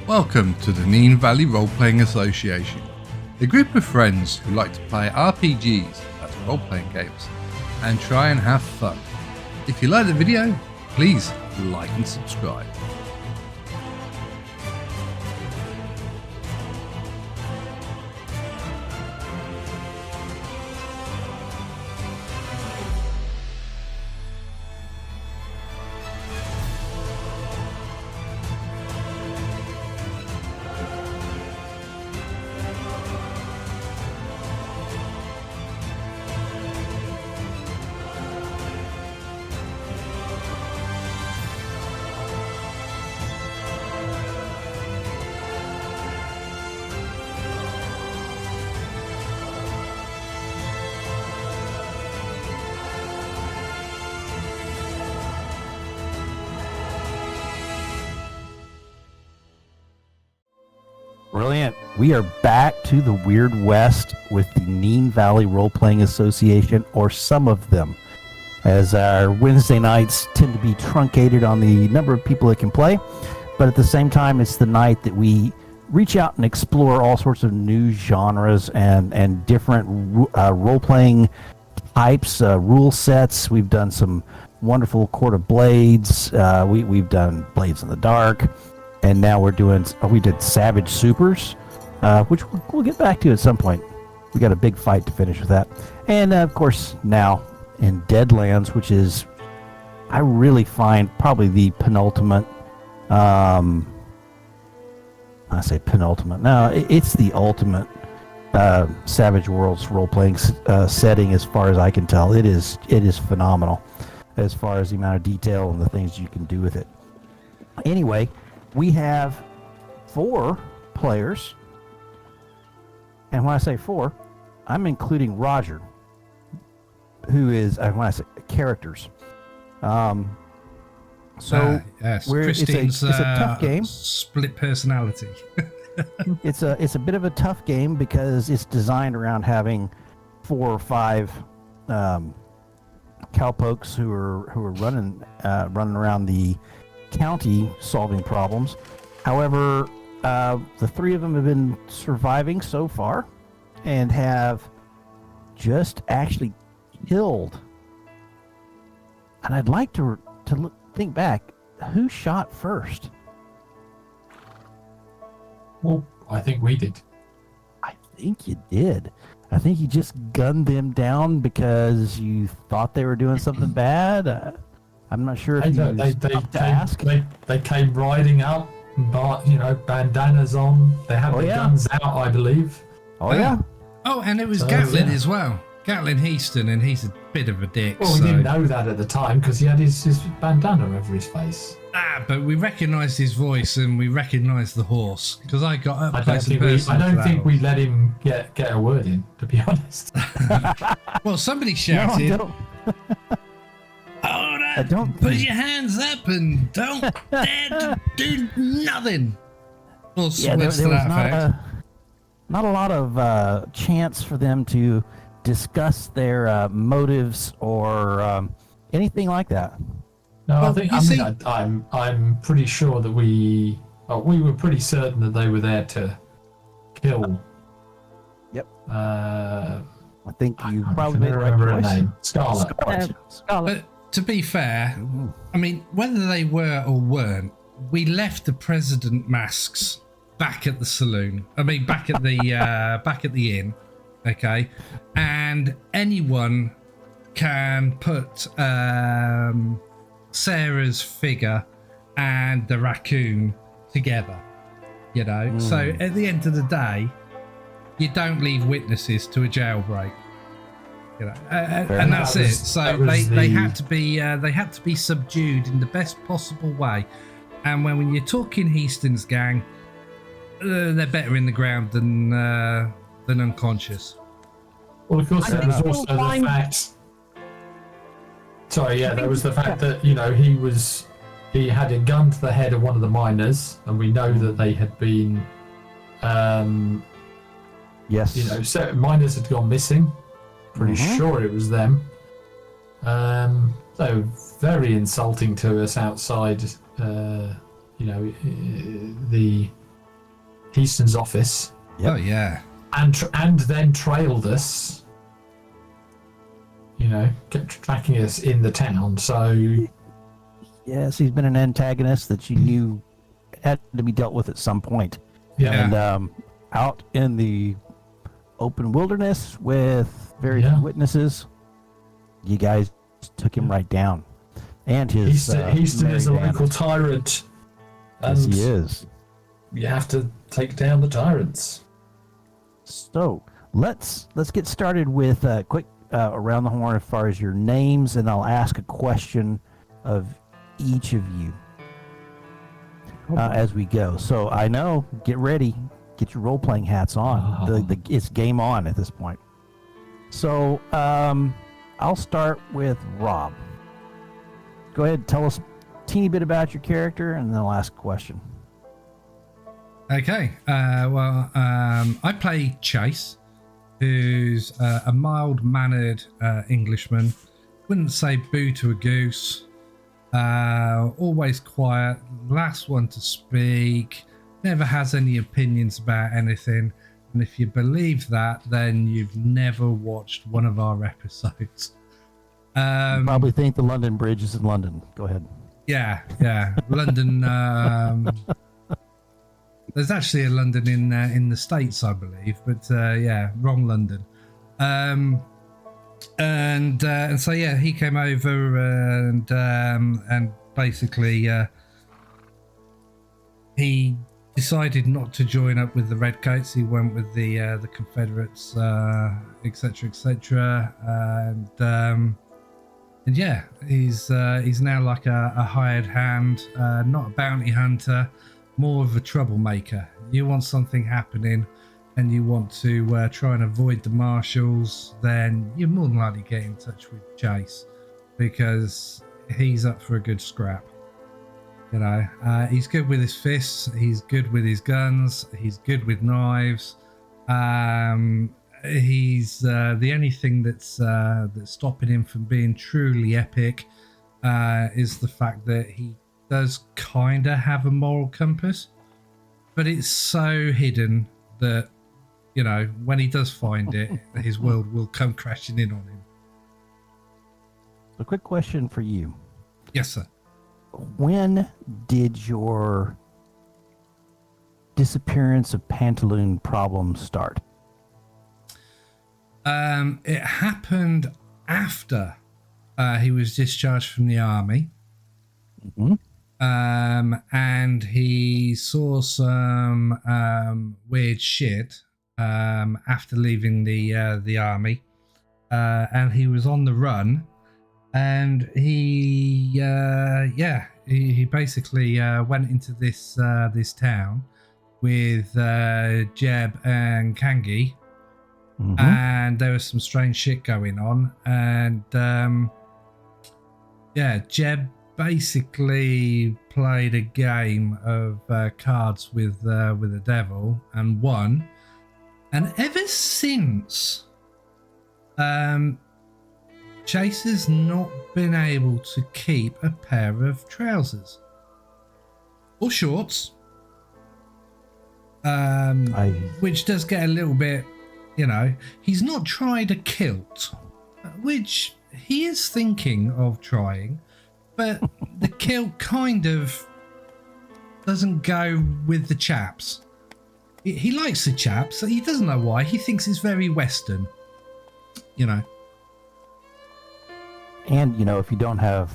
Welcome to the Neen Valley Role-Playing Association, a group of friends who like to play RPGs, that's role-playing games, and try and have fun. If you like the video, please like and subscribe. Brilliant. We are back to the Weird West with the Neen Valley Role-Playing Association, or some of them, as our Wednesday nights tend to be truncated on the number of people that can play, but at the same time, it's the night that we reach out and explore all sorts of new genres and different role-playing types, rule sets. We've done some wonderful Court of Blades. We've done Blades in the Dark. And now we did Savage Supers, which we'll get back to at some point. We got a big fight to finish with that. And of course, now in Deadlands, which is, I really find probably the penultimate, I say penultimate, no, it's the ultimate Savage Worlds role-playing setting as far as I can tell. It is phenomenal as far as the amount of detail and the things you can do with it. Anyway, we have 4 players, and when I say 4, I'm including Roger, who is, when I say characters. Yes, Christine's it's a tough game. Split personality. It's a bit of a tough game because it's designed around having 4 or 5 cowpokes who are running around the county solving problems. However, the 3 of them have been surviving so far and have just actually killed. And I'd like to think back, who shot first? Well, I think we did. I think you did. I think you just gunned them down because you thought they were doing something bad. I'm not sure if they came riding up, but bandanas on. They had guns out, I believe. Oh yeah. Oh, and it was Gatlin as well. Gatlin Heaston, and he's a bit of a dick. Well, we didn't know that at the time because he had his bandana over his face. But we recognised his voice and we recognised the horse because I got up. I don't think we let him get a word in, to be honest. Well, somebody shouted. No, Put your hands up and don't dare to do nothing. Well, there was not a lot of chance for them to discuss their motives or anything like that. No, I'm pretty sure that we were pretty certain that they were there to kill. Yep. I think you probably made the right remember choice. Her name. Scarlet. But to be fair, I mean, whether they were or weren't, we left the president masks back at the saloon. I mean, back at the inn. Okay, and anyone can put Sarah's figure and the Racoon together. So at the end of the day, you don't leave witnesses to a jailbreak. And that's it. So they had to be subdued in the best possible way. And when you're talking Heaston's gang, they're better in the ground than unconscious. Well, of course, there was also the fact. Sorry, there was the fact that he had a gun to the head of one of the miners, and we know that they had been. Yes. So miners had gone missing. Pretty sure it was them. So very insulting to us outside. The Heaston's office. Yep. Oh yeah, and then trailed us. Kept tracking us in the town. So yes, he's been an antagonist that you knew had to be dealt with at some point. Yeah. And out in the open wilderness with very few witnesses, you guys took him right down. And his Heaston is a local tyrant. Yes, he is. You have to take down the tyrants. So let's get started with a quick around the horn as far as your names, and I'll ask a question of each of you as we go. So I know, get ready, get your role-playing hats on. It's game on at this point. So I'll start with Rob. Go ahead, tell us a teeny bit about your character, and then I'll ask a question. Okay. I play Chase, who's a mild-mannered Englishman. Wouldn't say boo to a goose. Always quiet, last one to speak. Never has any opinions about anything. And if you believe that, then you've never watched one of our episodes. You probably think the London Bridge is in London. Go ahead. Yeah. London. There's actually a London in the States, I believe, but wrong London. And so he came over and basically he decided not to join up with the Redcoats. He went with the Confederates, etc., and he's now like a hired hand, not a bounty hunter, more of a troublemaker. You want something happening and you want to try and avoid the marshals, then you're more than likely get in touch with Chase, because he's up for a good scrap. He's good with his fists, he's good with his guns, he's good with knives. He's the only thing that's stopping him from being truly epic is the fact that he does kind of have a moral compass, but it's so hidden that when he does find it, his world will come crashing in on him. A quick question for you. Yes, sir. When did your disappearance of pantaloon problem start? It happened after he was discharged from the army. Mm-hmm. And he saw some weird shit after leaving the army, and he was on the run, and he basically went into this town with Jeb and Kangi. Mm-hmm. And there was some strange shit going on, and Jeb basically played a game of cards with the devil and won. And ever since, Chase has not been able to keep a pair of trousers or shorts, which does get a little bit, he's not tried a kilt, which he is thinking of trying, but the kilt kind of doesn't go with the chaps. He likes the chaps. He doesn't know why. He thinks it's very Western, And, if you don't have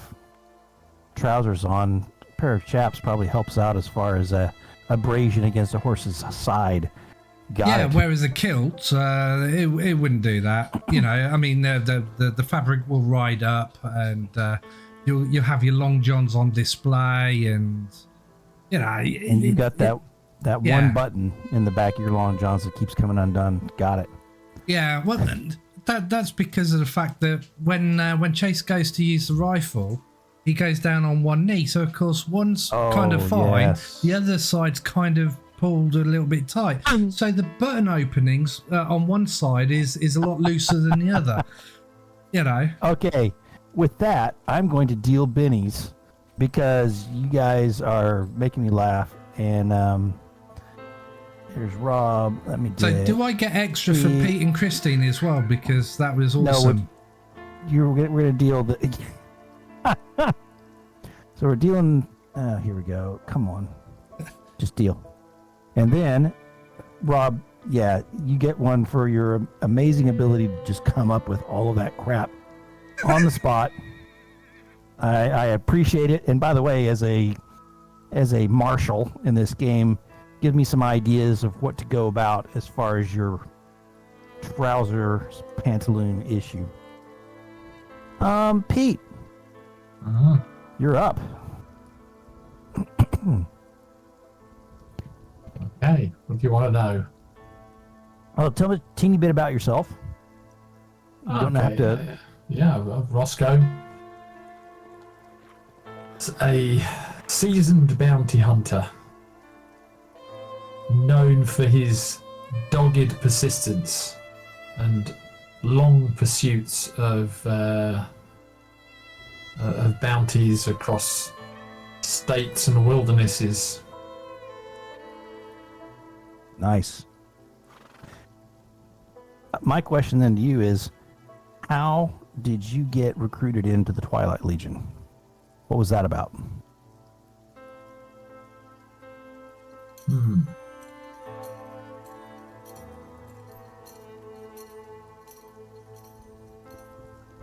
trousers on, a pair of chaps probably helps out as far as abrasion against a horse's side. Whereas a kilt, it wouldn't do that. The fabric will ride up, and you'll have your long johns on display, and and you got that one button in the back of your long johns that keeps coming undone. Got it. Yeah, well, that's because of the fact that when Chase goes to use the rifle, he goes down on one knee. So of course one's kind of fine, yes. The other side's kind of pulled a little bit tight. So the button openings on one side is a lot looser than the other. Okay, with that, I'm going to deal bennies because you guys are making me laugh, and Here's Rob. Let me So get... do I get extra for Pete and Christine as well? Because that was awesome. No, we're going to deal the... So we're dealing... here we go. Come on. Just deal. And then, Rob, yeah, you get one for your amazing ability to just come up with all of that crap on the spot. I appreciate it. And by the way, as a marshal in this game, give me some ideas of what to go about as far as your trousers pantaloon issue. Pete, you're up. Okay, what do you want to know? Oh, tell me a teeny bit about yourself. You don't have to... Yeah, Rosco. It's a seasoned bounty hunter, known for his dogged persistence and long pursuits of bounties across states and wildernesses. Nice. My question then to you is, how did you get recruited into the Twilight Legion? What was that about?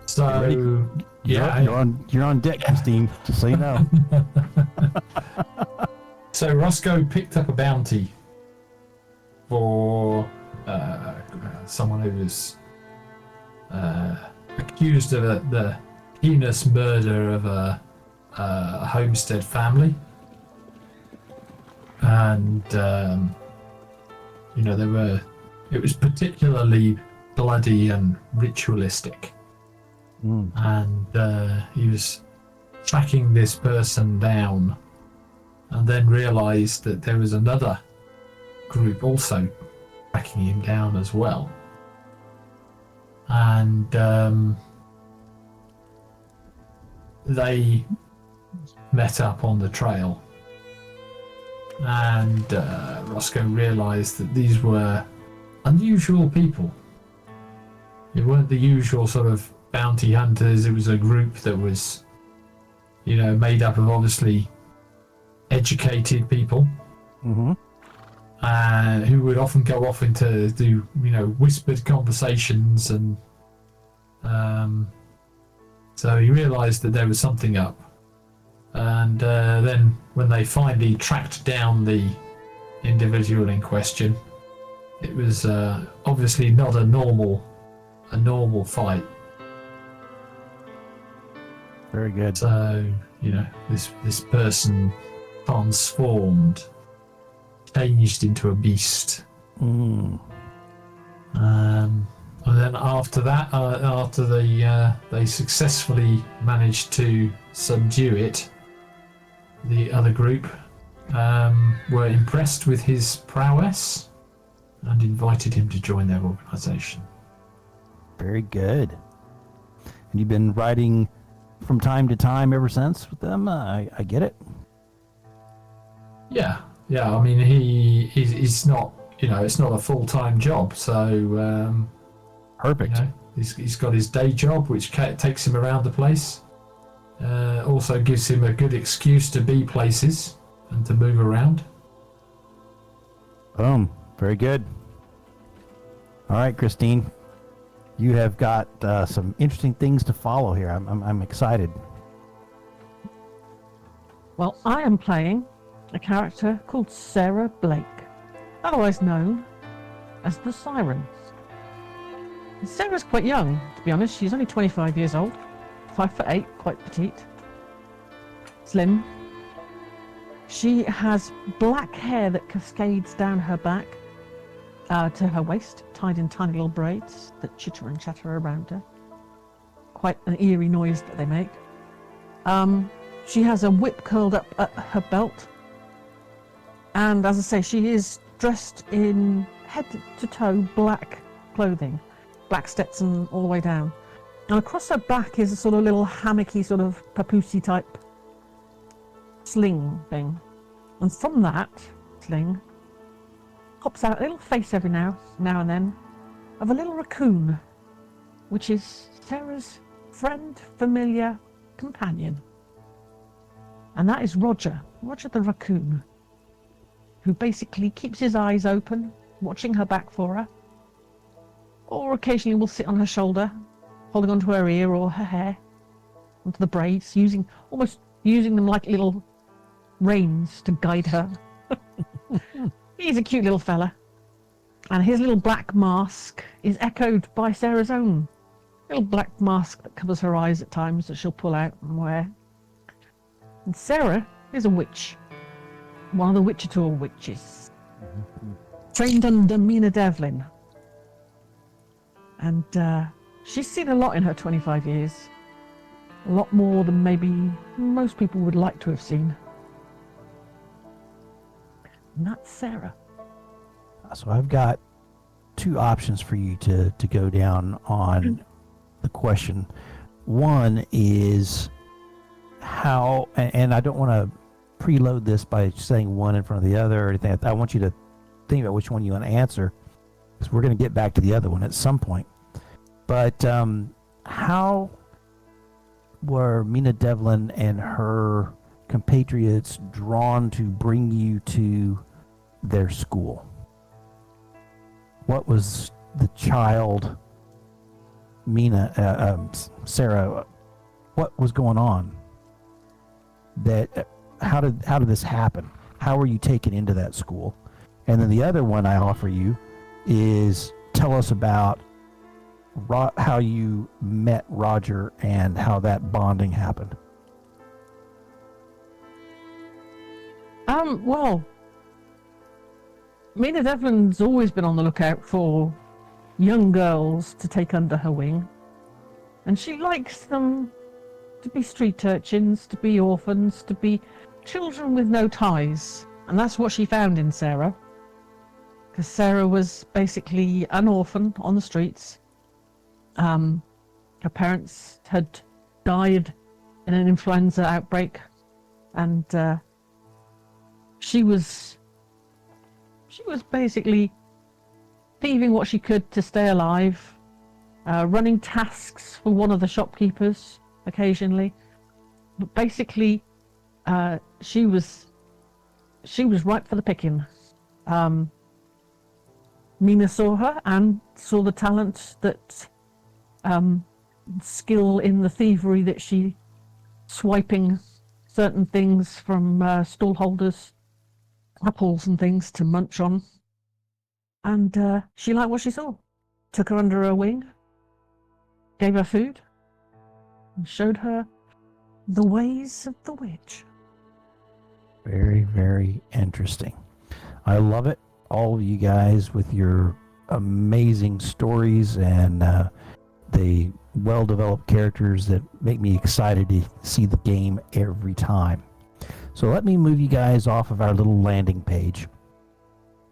So, yeah, you're on deck, Christine, just so you know. So Rosco picked up a bounty for someone who was accused of the heinous murder of a homestead family, and it was particularly bloody and ritualistic. And he was tracking this person down, and then realized that there was another group also tracking him down as well. And they met up on the trail, and Rosco realized that these were unusual people. They weren't the usual sort of bounty hunters. It was a group that was, made up of obviously educated people, who would often go off into do whispered conversations, and so he realised that there was something up. And then when they finally tracked down the individual in question, it was obviously not a normal fight. Very good. So, this person transformed, changed into a beast. And then after that, after they successfully managed to subdue it, the other group were impressed with his prowess and invited him to join their organisation. Very good. And you've been riding from time to time ever since with them? I get it. Yeah. I mean, he's not, it's not a full-time job, so perfect. He's got his day job, which takes him around the place. Also gives him a good excuse to be places and to move around. Boom. Very good. All right, Christine. You have got some interesting things to follow here. I'm excited. Well, I am playing a character called Sarah Blake, otherwise known as the Sirens. Sarah's quite young, to be honest. She's only 25 years old, 5'8", quite petite, slim. She has black hair that cascades down her back to her waist, tied in tiny little braids that chitter and chatter around her. Quite an eerie noise that they make. She has a whip curled up at her belt. And as I say, she is dressed in head to toe black clothing, black Stetson all the way down. And across her back is a sort of little hammocky, sort of papoose type sling thing. And from that sling pops out a little face every now and then of a little raccoon, which is Sarah's friend, familiar, companion. And that is Roger the raccoon, who basically keeps his eyes open, watching her back for her, or occasionally will sit on her shoulder, holding onto her ear or her hair, onto the braids, almost using them like little reins to guide her. He's a cute little fella, and his little black mask is echoed by Sarah's own little black mask that covers her eyes at times that she'll pull out and wear. And Sarah is a witch, one of the Wichita witches, trained under Mina Devlin. And she's seen a lot in her 25 years, a lot more than maybe most people would like to have seen. And that's Sarah. So I've got two options for you to go down on the question. One is how, and I don't want to preload this by saying one in front of the other or anything. I want you to think about which one you want to answer, because we're going to get back to the other one at some point. But how were Mina Devlin and her compatriots drawn to bring you to their school? What was the child, Sarah, what was going on? How did this happen? How were you taken into that school? And then the other one I offer you is tell us about how you met Roger and how that bonding happened. Well, Mina Devlin's always been on the lookout for young girls to take under her wing, and she likes them to be street urchins, to be orphans, to be children with no ties. And that's what she found in Sarah, because Sarah was basically an orphan on the streets. Her parents had died in an influenza outbreak, and she was basically thieving what she could to stay alive, running tasks for one of the shopkeepers occasionally. But basically, she was ripe for the picking. Mina saw her and saw the talent that skill in the thievery that she swiping certain things from stallholders, apples and things to munch on. And she liked what she saw. Took her under her wing, gave her food, and showed her the ways of the witch. Very, very interesting. I love it. All of you guys with your amazing stories and the well-developed characters that make me excited to see the game every time. So let me move you guys off of our little landing page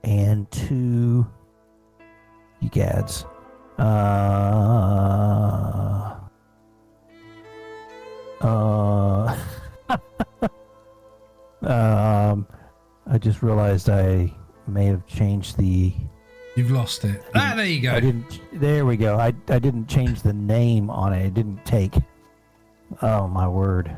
and to you gads. I just realized I may have changed the... You've lost it. There you go. There we go. I didn't change the name on it. It didn't take. Oh, my word.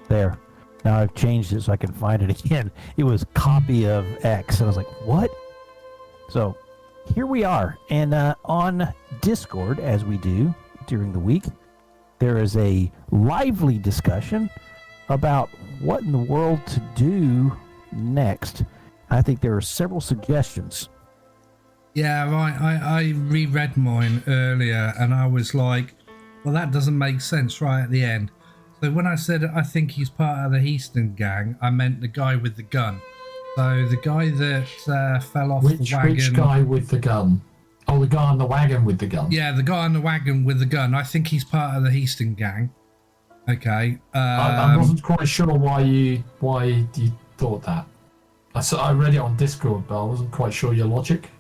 There. Now I've changed it so I can find it again. It was copy of X. And I was like, what? So here we are. And on Discord, as we do during the week, there is a lively discussion about what in the world to do next. I think there are several suggestions. Yeah, right. I reread mine earlier and I was like, well, that doesn't make sense right at the end. So when I said I think he's part of the Heaston gang, I meant the guy with the gun. So the guy that fell off the wagon. Which guy with the gun? Oh, the guy on the wagon with the gun. Yeah, the guy on the wagon with the gun. I think he's part of the Heaston gang. Okay. I wasn't quite sure why you thought that. I read it on Discord, but I wasn't quite sure your logic.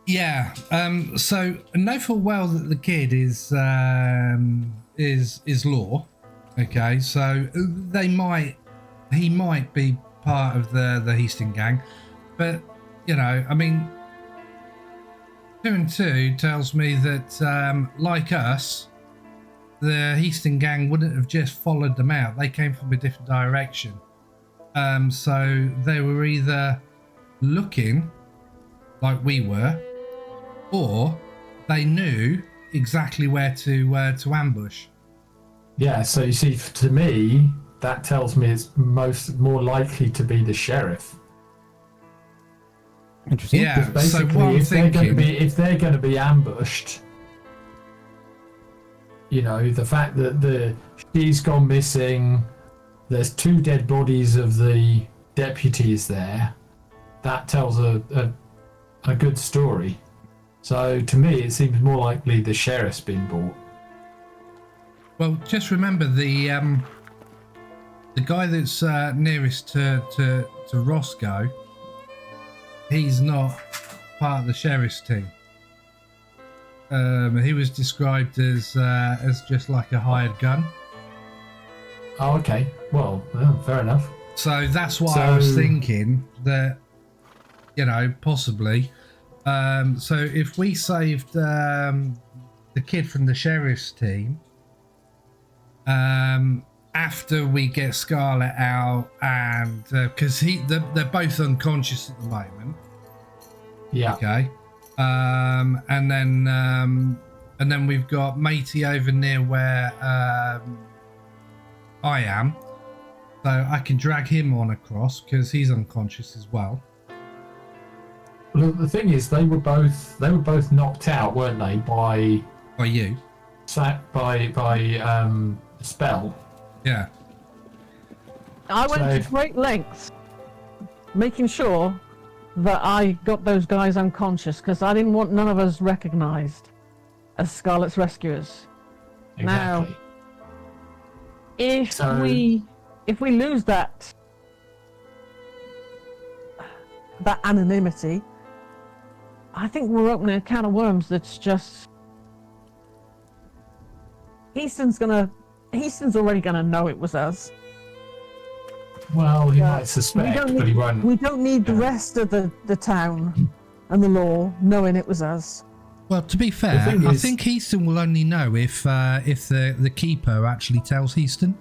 Yeah. So I know full well that the kid is law. Okay. So he might be part of the Heaston gang. But, you know, I mean, 2 and 2 tells me that, like us, the Heaston gang wouldn't have just followed them out. They came from a different direction. So they were either looking like we were, or they knew exactly where to ambush. Yeah, so you see, to me, that tells me it's more likely to be the sheriff. Interesting. Yeah. So Basically, what I'm if they're going to be ambushed, you know, the fact that she's gone missing, there's 2 dead bodies of the deputies there, that tells a good story. So to me, it seems more likely the sheriff's been bought. Well, just remember the guy that's nearest to Rosco. He's not part of the sheriff's team. He was described as just like a hired gun. Oh, okay. Well, fair enough. So that's why I was thinking that, you know, possibly. So if we saved the kid from the sheriff's team, after we get Scarlet out, and because they're both unconscious at the moment. Yeah. Okay. And then we've got Matey over near where I am, so I can drag him on across because he's unconscious as well. Well, the thing is, they were both knocked out, weren't they? By you? By spell. Yeah. I went to great lengths making sure that I got those guys unconscious because I didn't want none of us recognized as Scarlet's rescuers. Exactly. Now, if we lose that anonymity, I think we're opening a can of worms that's just... Heaston's already gonna know it was us. Well, he might suspect, but he won't. We don't need the rest of the town and the law knowing it was us. Well, to be fair, I think Heaston will only know if the keeper actually tells Heaston.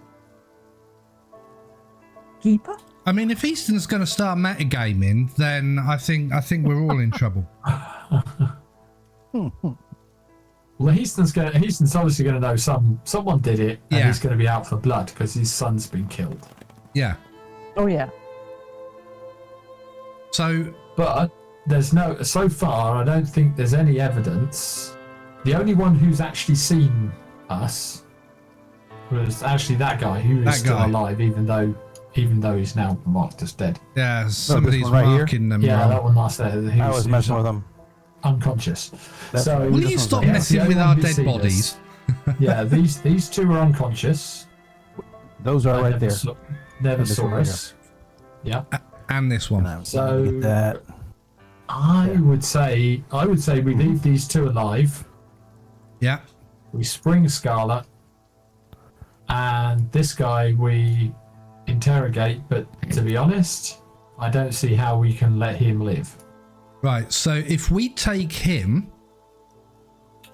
Keeper? I mean, if Heaston's going to start metagaming, then I think we're all in trouble. Well, Heaston's obviously going to know someone did it, and he's going to be out for blood because his son's been killed. Yeah. Oh yeah. So, but so far, I don't think there's any evidence. The only one who's actually seen us was actually that guy who is still alive, even though he's now marked as dead. Yeah, somebody's marking them. Yeah, that one last there. I was messing with them. Unconscious. Will you stop messing with our dead bodies? Yeah, these 2 are unconscious. Those are right there. Never saw us. Yeah. And this one. So get that. I would say we leave these 2 alive. Yeah. We spring Scarlet, and this guy we interrogate. But to be honest, I don't see how we can let him live. Right. So if we take him,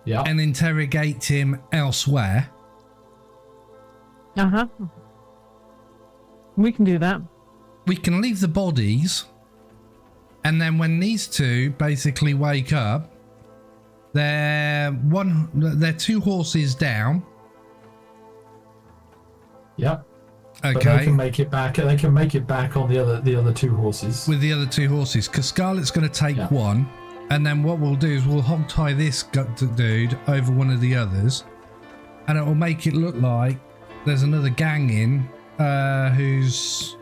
and interrogate him elsewhere. We can do that. We can leave the bodies, and then when these 2 basically wake up, they're 2 horses down. Yep. Okay. But they can make it back. They can make it back on the other 2 horses. With the other 2 horses, because Scarlet's going to take one, and then what we'll do is we'll hog tie this dude over one of the others, and it will make it look like there's another gang in who's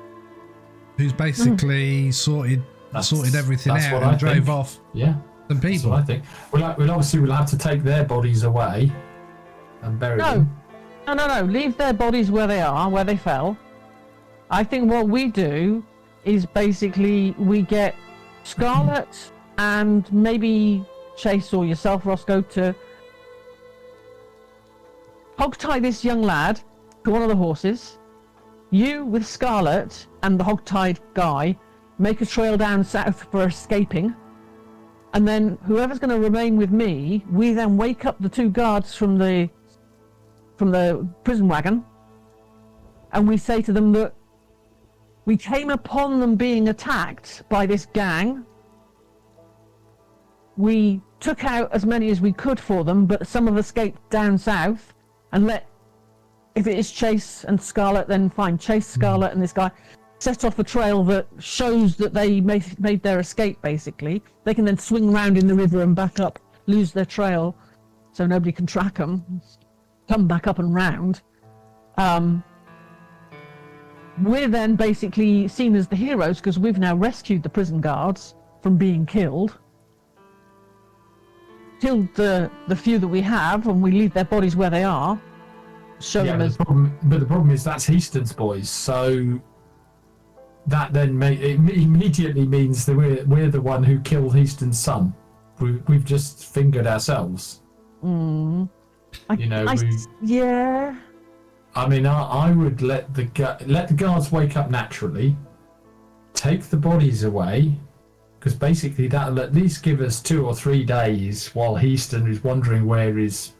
basically sorted everything out and drove off. Yeah, some people. That's what I think. We'll have to take their bodies away and bury them. No. Leave their bodies where they are, where they fell. I think what we do is basically we get Scarlet and maybe Chase or yourself, Rosco, to hog tie this young lad to one of the horses. you with Scarlet and the hogtied guy make a trail down south for escaping, and then whoever's going to remain with me, we then wake up the 2 guards from the prison wagon, and we say to them that we came upon them being attacked by this gang. We took out as many as we could for them, but some have escaped down south, and if it is Chase and Scarlet, then fine, Chase, Scarlet and this guy set off a trail that shows that they made their escape, basically. They can then swing round in the river and back up, lose their trail, so nobody can track them, come back up and round. We're then basically seen as the heroes because we've now rescued the prison guards from being killed the few that we have, and we leave their bodies where they are. Show them as... the problem is that's Heaston's boys, so that then immediately means that we're the one who killed Heaston's son. We've just fingered ourselves. Yeah. I mean, I would let the guards wake up naturally, take the bodies away, because basically that'll at least give us 2 or 3 days while Heaston is wondering where his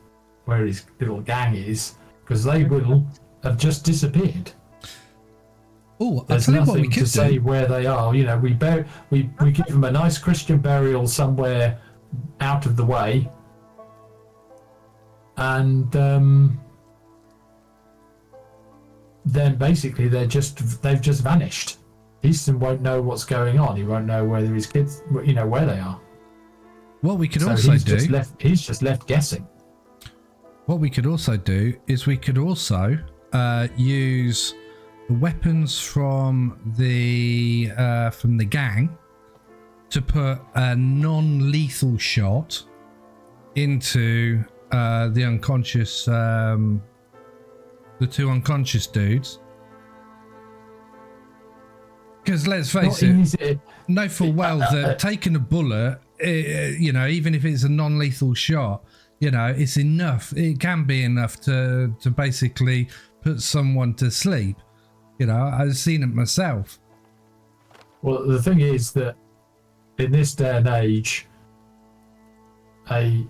little gang is, because they will have just disappeared. Oh, there's nothing to say where they are. You know, we give them a nice Christian burial somewhere out of the way, and then basically they've just vanished. Easton won't know what's going on. He won't know whether his kids, where they are. What we could also do... he's just left guessing. What we could also do is we could also use the weapons from the gang to put a non-lethal shot into the unconscious, the 2 unconscious dudes. Because let's face it, know full well that taking a bullet, even if it's a non-lethal shot, it's enough. It can be enough to basically put someone to sleep. I've seen it myself. Well, the thing is that in this day and age, a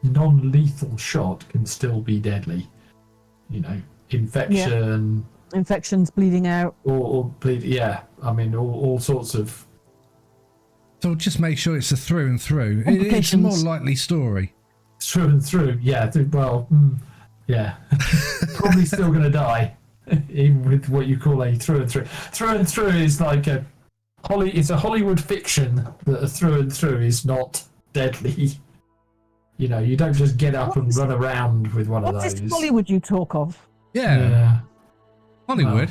non-lethal shot can still be deadly. Infection... Yeah. Infections, bleeding out. Or bleed, yeah. I mean, all sorts of... So just make sure it's a through and through. It's a more likely story. Through and through, yeah. Well, yeah. Probably still going to die, even with what you call a through and through. Through and through is like it's a Hollywood fiction that a through and through is not deadly. You don't just get up and run around with one of those. What is Hollywood you talk of? Yeah. Hollywood.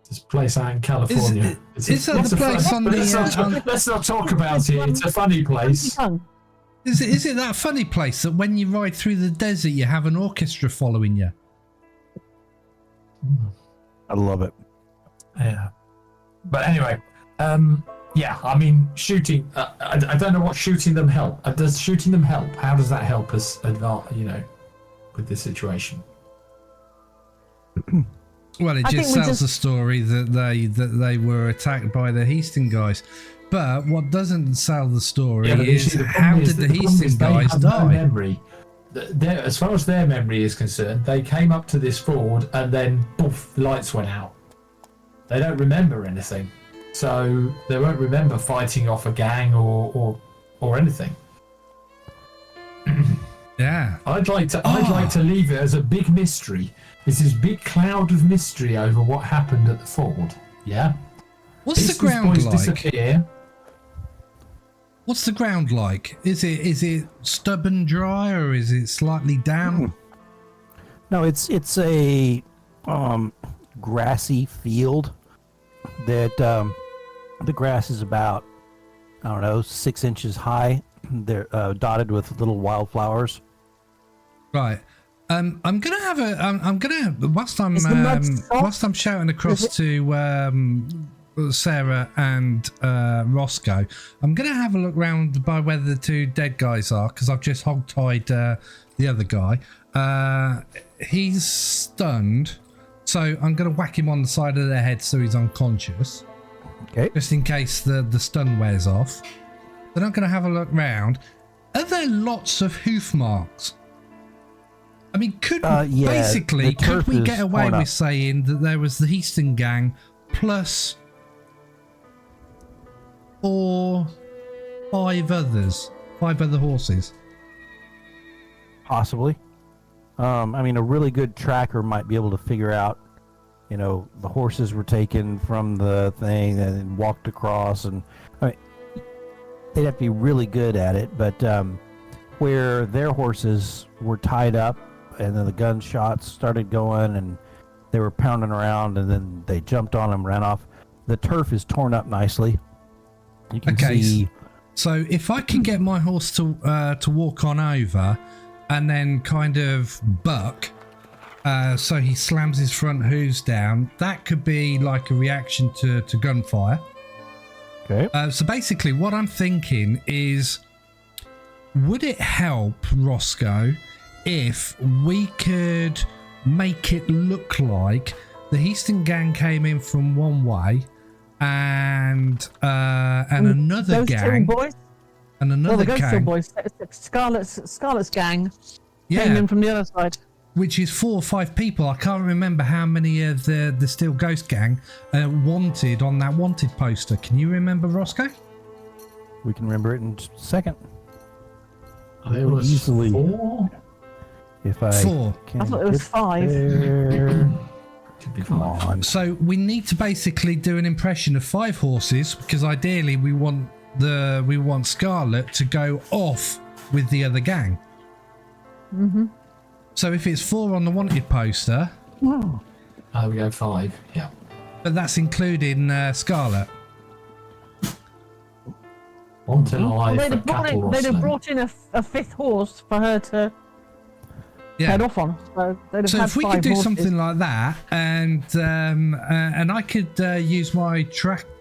This place out in California. Is that the place on the... Let's not talk about it. It's a funny place. Is it that funny place that when you ride through the desert you have an orchestra following you? I love it. Yeah. But anyway, yeah, I mean, shooting... I don't know what shooting them help. Does shooting them help? How does that help us, with this situation? Well, it just tells the story that they were attacked by the Heaston guys. But what doesn't sell the story is how did the Heaston guys die? No memory. As far as their memory is concerned, they came up to this ford and then poof, the lights went out. They don't remember anything, so they won't remember fighting off a gang or anything. Yeah, I'd like to leave it as a big mystery. It's this big cloud of mystery over what happened at the ford. Yeah. What's the ground like? Disappear. What's the ground like? Is it stubborn dry or is it slightly damp? No, it's a grassy field that the grass is about 6 inches high. They're dotted with little wildflowers. Right. I'm gonna whilst I'm shouting across to Sarah and Rosco, I'm gonna have a look round by where the 2 dead guys are because I've just hog-tied the other guy. he's stunned, so I'm going to whack him on the side of the head so he's unconscious. Okay. Just in case the stun wears off. Then I'm going to have a look round. Are there lots of hoof marks? I mean, could we get away with saying that there was the Heaston gang plus 5 other horses? Possibly. I mean, a really good tracker might be able to figure out, you know, the horses were taken from the thing and walked across, and I mean, they'd have to be really good at it. But where their horses were tied up, and then the gunshots started going, and they were pounding around, and then they jumped on them, ran off. The turf is torn up nicely. You can see. So if I can get my horse to walk on over, and then kind of buck, so he slams his front hooves down, that could be like a reaction to gunfire. Okay. So basically what I'm thinking is, would it help, Rosco, if we could make it look like the Heaston gang came in from one way and another gang... And another gang, boys. Scarlet's gang came in from the other side, which is 4 or 5 people. I can't remember how many of the Steel Ghost gang wanted on that wanted poster. Can you remember, Rosco? We can remember it in just a second. There was easily 4. If I 4. I thought it was 5. Could be 5. So we need to basically do an impression of 5 horses, because ideally we want Scarlet to go off with the other gang. Mm-hmm. So if it's 4 on the wanted poster, we go 5. Yeah, but that's including Scarlet. Wanted alive They'd for have brought, cattle in, they'd have rustling. brought in a 5th horse for her to head off on. So, they'd have So had if we 5 could do horses. something like that, and I could use my tracking.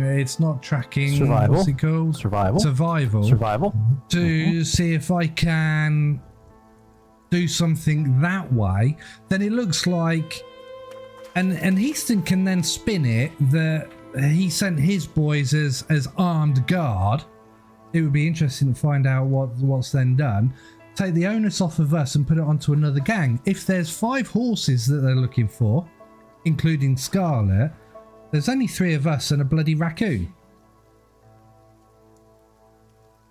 It's not tracking. Survival. What's it called? Survival. To see if I can do something that way. Then it looks like, and Heaston can then spin it that he sent his boys as armed guard. It would be interesting to find out what's then done. Take the onus off of us and put it onto another gang. If there's 5 horses that they're looking for, including Scarlet, there's only 3 of us and a bloody Racoon.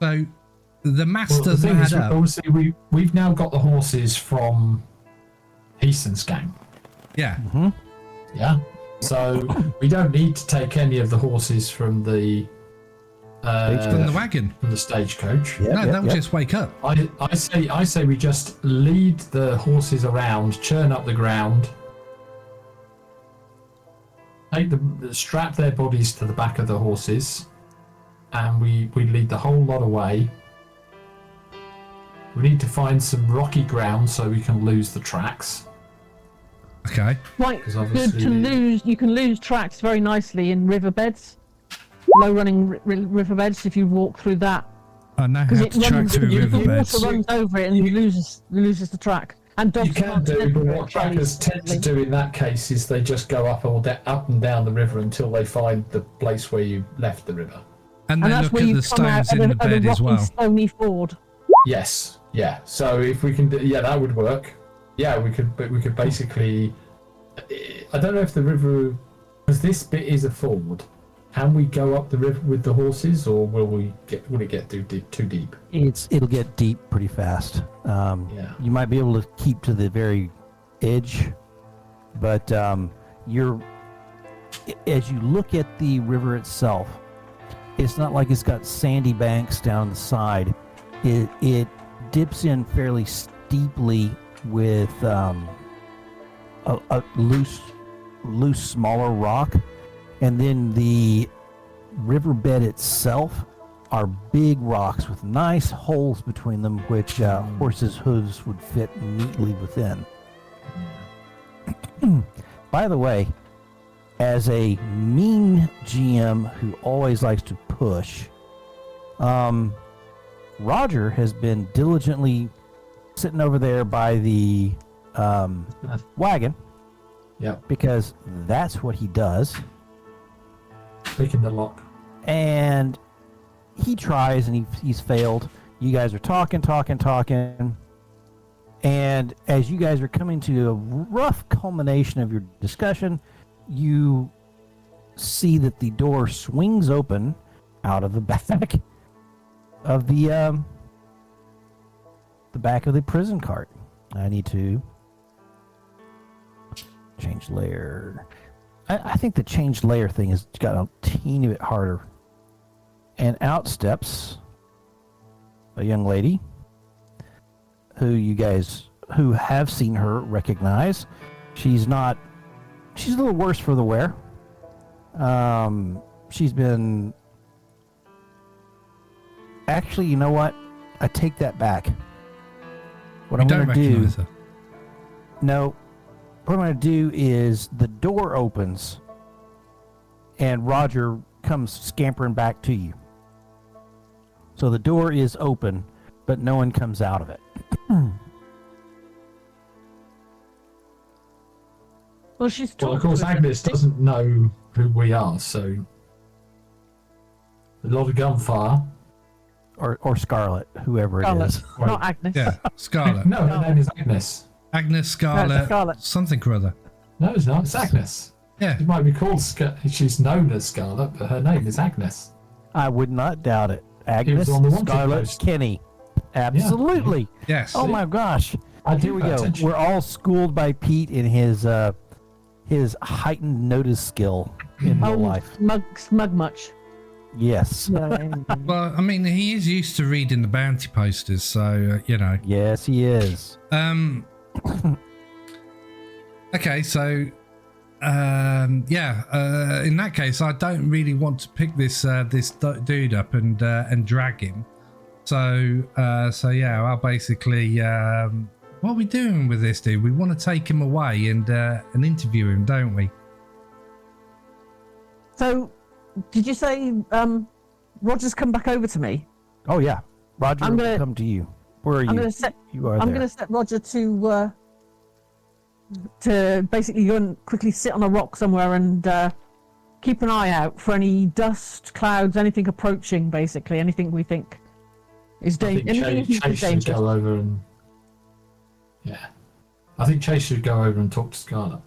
So the maths doesn't add up. Obviously, we've now got the horses from Heaston's gang. Yeah. Mm-hmm. Yeah. So we don't need to take any of the horses from the From the wagon. from the stagecoach. They'll just wake up. I say we just lead the horses around, churn up the ground, strap their bodies to the back of the horses, and we lead the whole lot away. We need to find some rocky ground so we can lose the tracks. Okay. Right, good to lose. You can lose tracks very nicely in riverbeds, low running riverbeds. If you walk through that, I know how to track through the riverbeds. water runs over it and you loses the track. And dogs You can do, but what trackers tend to do in that case is they just go up and down the river until they find the place where you left the river. And they look at the stones in the bed as well. Stony ford. Yes, yeah. So if we can do, that would work. Yeah, we could basically. I don't know if the river, because this bit is a ford. Can we go up the river with the horses, or will it get too deep? It'll get deep pretty fast. You might be able to keep to the very edge, but as you look at the river itself, it's not like it's got sandy banks down the side. It dips in fairly steeply with a loose smaller rock, and then the riverbed itself are big rocks with nice holes between them, which horses' hooves would fit neatly within. By the way, as a mean GM who always likes to push, Roger has been diligently sitting over there by the wagon Yep. because that's what he does. Picking the lock. And he tries and he's failed. You guys are talking. And as you guys are coming to a rough culmination of your discussion, you see that the door swings open out of the back of the back of the prison cart. I need to change layer. I think the change layer thing has got a teeny bit harder. And out steps a young lady who you guys who have seen her recognize. She's a little worse for the wear. She's been... Actually, you know what? I take that back. What I'm going to do... Her. No. What I'm going to do is the door opens and Roger comes scampering back to you. So the door is open, but no one comes out of it. Well, she's Well, of course, Agnes doesn't know who we are, so a lot of gunfire. Or Scarlet, whoever Scarlet, it is. not Agnes. Yeah, Scarlet. No, her name is Agnes. Agnes, Scarlet, Scarlet. something or other. No, it's not. It's Agnes. Yeah. It might be called she's known as Scarlet, but her name is Agnes. I would not doubt it. Agnes, was on the wanted Scarlet, post. Kenny. Absolutely. Yes. Oh my gosh. I Here we pay go. attention. We're all schooled by Pete in his heightened notice skill in real life. Smug much. Yes. Well, I mean, he is used to reading the bounty posters, so you know. Yes, he is. Okay, so in that case, I don't really want to pick this dude up and drag him. So yeah, I'll basically what are we doing with this dude? We want to take him away and interview him, don't we? So, did you say Roger's come back over to me? Oh yeah. Roger I'm will gonna- come to you. Where are you? I'm going to set. You are I'm there. going to set Roger to basically go and quickly sit on a rock somewhere and keep an eye out for any dust, clouds, anything approaching. Basically, anything we think is I think Chase should dangerous. go over and... Yeah. I think Chase should go over and talk to Scarlet.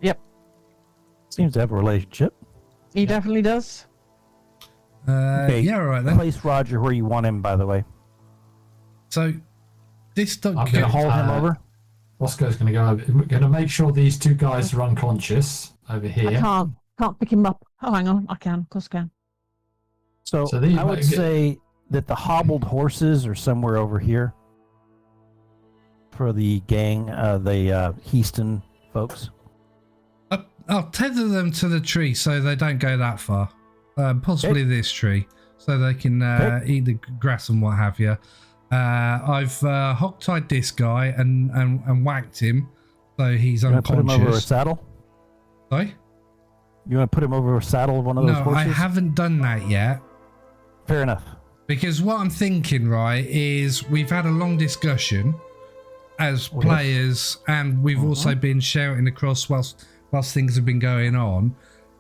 Yep, Seems to have a relationship. he definitely does. Okay. Yeah, all right then. Place Roger where you want him, by the way. So this dog. I'm Gonna gonna hold him over? Rosco's going to go over. We're going to make sure these two guys are unconscious over here. I can't pick him up. Oh, hang on, I can. Of course, I can. So these I would might get- say that the hobbled horses are somewhere over here for the gang, the Heaston folks. I'll tether them to the tree so they don't go that far. Possibly this tree, so they can eat the grass and what have you. I've hogtied this guy and whacked him, so he's You want to put him over a unconscious. saddle? Sorry? You want to put him over a saddle of one of those No, horses? I haven't done that yet. Fair enough. Because what I'm thinking, right, is we've had a long discussion as players, and we've also been shouting across whilst things have been going on.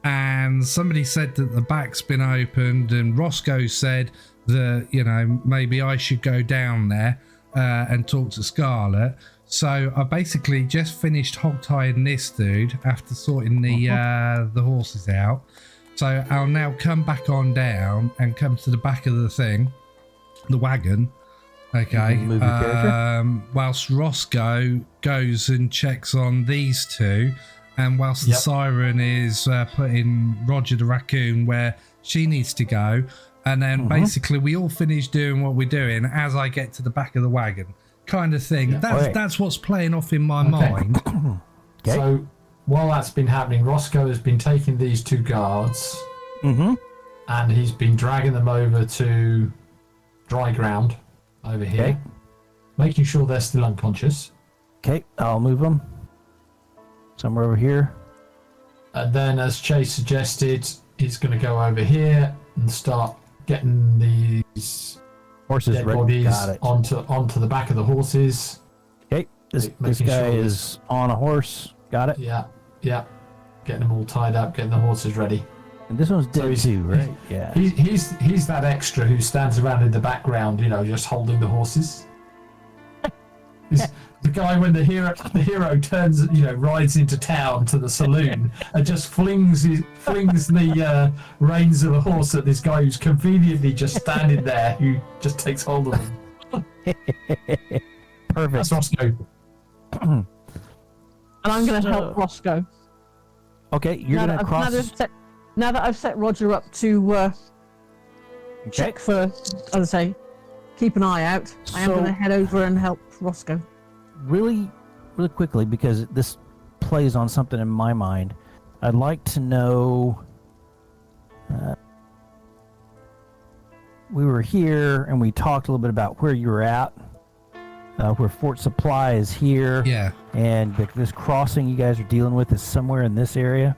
And somebody said that the back's been opened, and Rosco said that, you know, maybe I should go down there and talk to Scarlet. So I basically just finished hog-tying this dude after sorting the horses out. So I'll now come back on down and come to the back of the thing, the wagon. Okay. Move your character. Whilst Rosco goes and checks on these two, and whilst the siren is putting Roger the raccoon where she needs to go, and then basically we all finish doing what we're doing as I get to the back of the wagon, kind of thing. Yeah. That's what's playing off in my mind. Okay. So while that's been happening, Rosco has been taking these two guards and he's been dragging them over to dry ground over here, Okay. making sure they're still unconscious. Okay, I'll move them. Somewhere over here. And then, as Chase suggested, he's going to go over here and start getting these Horses dead ready. bodies Got it. onto the back of the horses. Okay. This making guy sure is on a horse. Got it. Yeah. Getting them all tied up, getting the horses ready. And this one's dead too, right? Yeah. He's that extra who stands around in the background, just holding the horses. He's the guy when the hero turns, rides into town to the saloon and just flings the reins of a horse at this guy who's conveniently just standing there, who just takes hold of him. Perfect. That's Rosco. And I'm going to help Rosco. Okay, you're going to cross. Now that I've set Roger up to check for, as I say, keep an eye out, I am going to head over and help Rosco. Really quickly, because this plays on something in my mind, I'd like to know. We were here and we talked a little bit about where you were at, where Fort Supply is here. Yeah. And this crossing you guys are dealing with is somewhere in this area.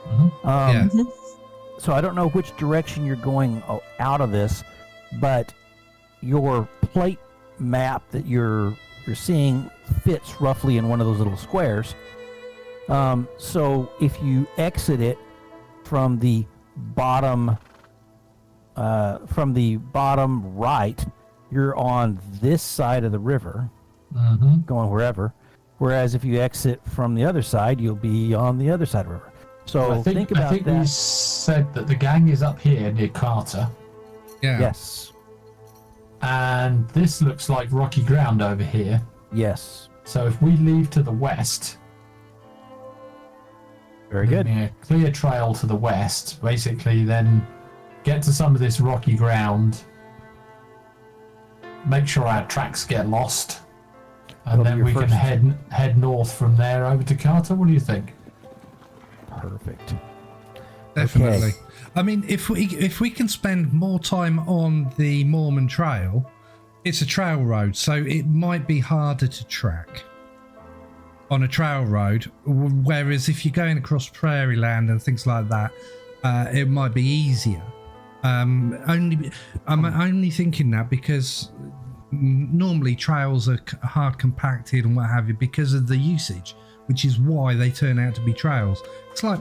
Mm-hmm. So I don't know which direction you're going out of this, but your plate map that you're seeing fits roughly in one of those little squares. So if you exit it from the bottom right, you're on this side of the river, going wherever. Whereas if you exit from the other side, you'll be on the other side of the river. So I think about that. we said that the gang is up here near Carter. Yeah. Yes. And this looks like rocky ground over here. Yes. So if we leave to the west, Very good. leaving a clear trail to the west, basically then get to some of this rocky ground, make sure our tracks get lost, and That'll be then your we can first- head north from there over to Carter. What do you think? Perfect. Definitely. Okay. I mean, if we can spend more time on the Mormon Trail, it's a trail road, so it might be harder to track on a trail road. Whereas if you're going across prairie land and things like that, it might be easier. I'm only thinking that because normally trails are hard compacted and what have you because of the usage, which is why they turn out to be trails. It's like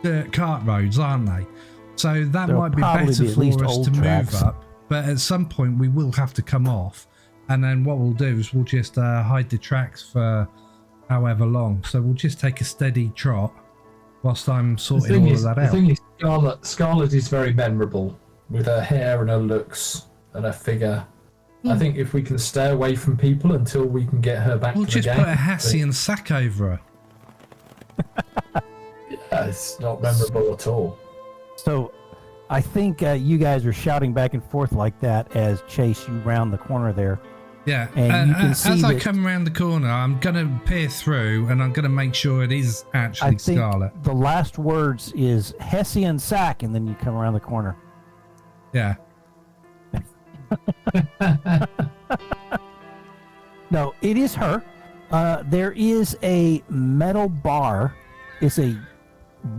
dirt cart roads, aren't they? So that There'll might be probably better be at least for us old to tracks. move up. But at some point we will have to come off, and then what we'll do is we'll just hide the tracks for however long. So we'll just take a steady trot whilst I'm sorting all of that The out. thing is, Scarlet is very memorable with her hair and her looks and her figure. I think if we can stay away from people until we can get her back We'll to the just game. put a Hessian sack over her. Yeah, it's not memorable at all. So I think you guys are shouting back and forth like that as Chase, you round the corner there. Yeah, And you can see as I that- come around the corner, I'm going to peer through and I'm going to make sure it is I actually think Scarlet. the last words is Hessian sack, and then you come around the corner. Yeah. No, it is her. There is a metal bar. It's a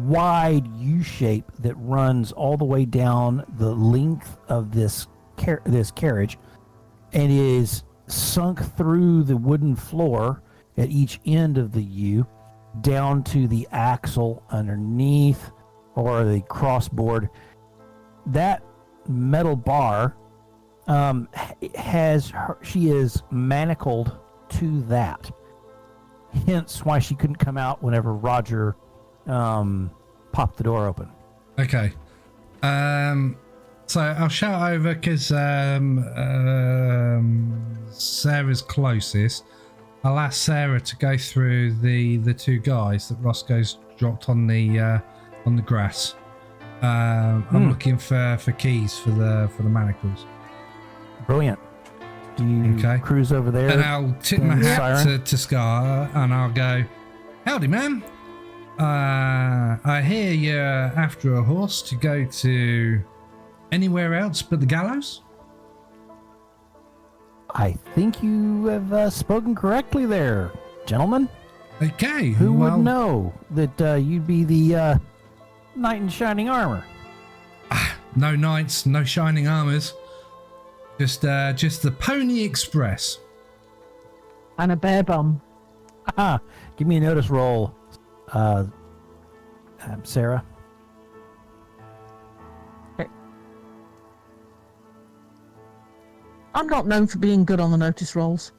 wide U shape that runs all the way down the length of this carriage, and is sunk through the wooden floor at each end of the U, down to the axle underneath or the crossboard. That metal bar she is manacled to that, hence why she couldn't come out whenever Roger popped the door open. Okay. So I'll shout over because Sarah's closest. I'll ask Sarah to go through the two guys that Roscoe's dropped on the grass. I'm looking for keys for the manacles. Brilliant. Do you Okay. cruise over there? And I'll tip my Turn the hat siren. to Scar and I'll go, howdy, ma'am. I hear you're after a horse to go to anywhere else but the gallows? I think you have spoken correctly there, gentlemen. Okay. Who well, would know that you'd be the knight in shining armor? No knights, no shining armors. Just the Pony Express. and a bare bum. Ah, give me a notice roll, Sarah. I'm not known for being good on the notice rolls.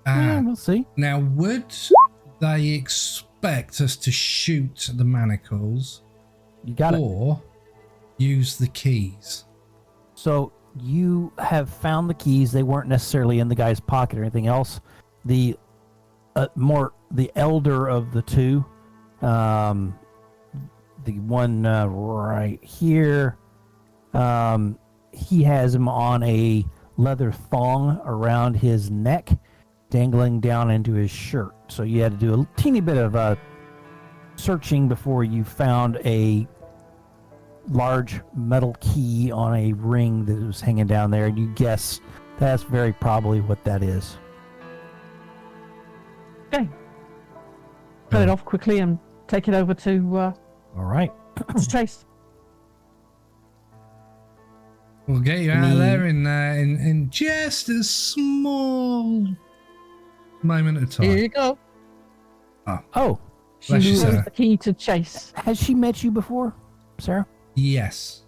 Yeah, we'll see. Now, would they expect us to shoot the manacles You got it. or use the keys? So you have found the keys. They weren't necessarily in the guy's pocket or anything else. The elder of the two, the one right here, he has him on a leather thong around his neck, dangling down into his shirt. So you had to do a teeny bit of searching before you found a large metal key on a ring that was hanging down there, and you guess that's very probably what that is. Okay. Cut it off quickly and take it over to All right. Chase. We'll get you out of there in just a small moment of Here time. you go. Oh, She Bless you, knows sir. the key to Chase. has she met you before, Sarah? Yes.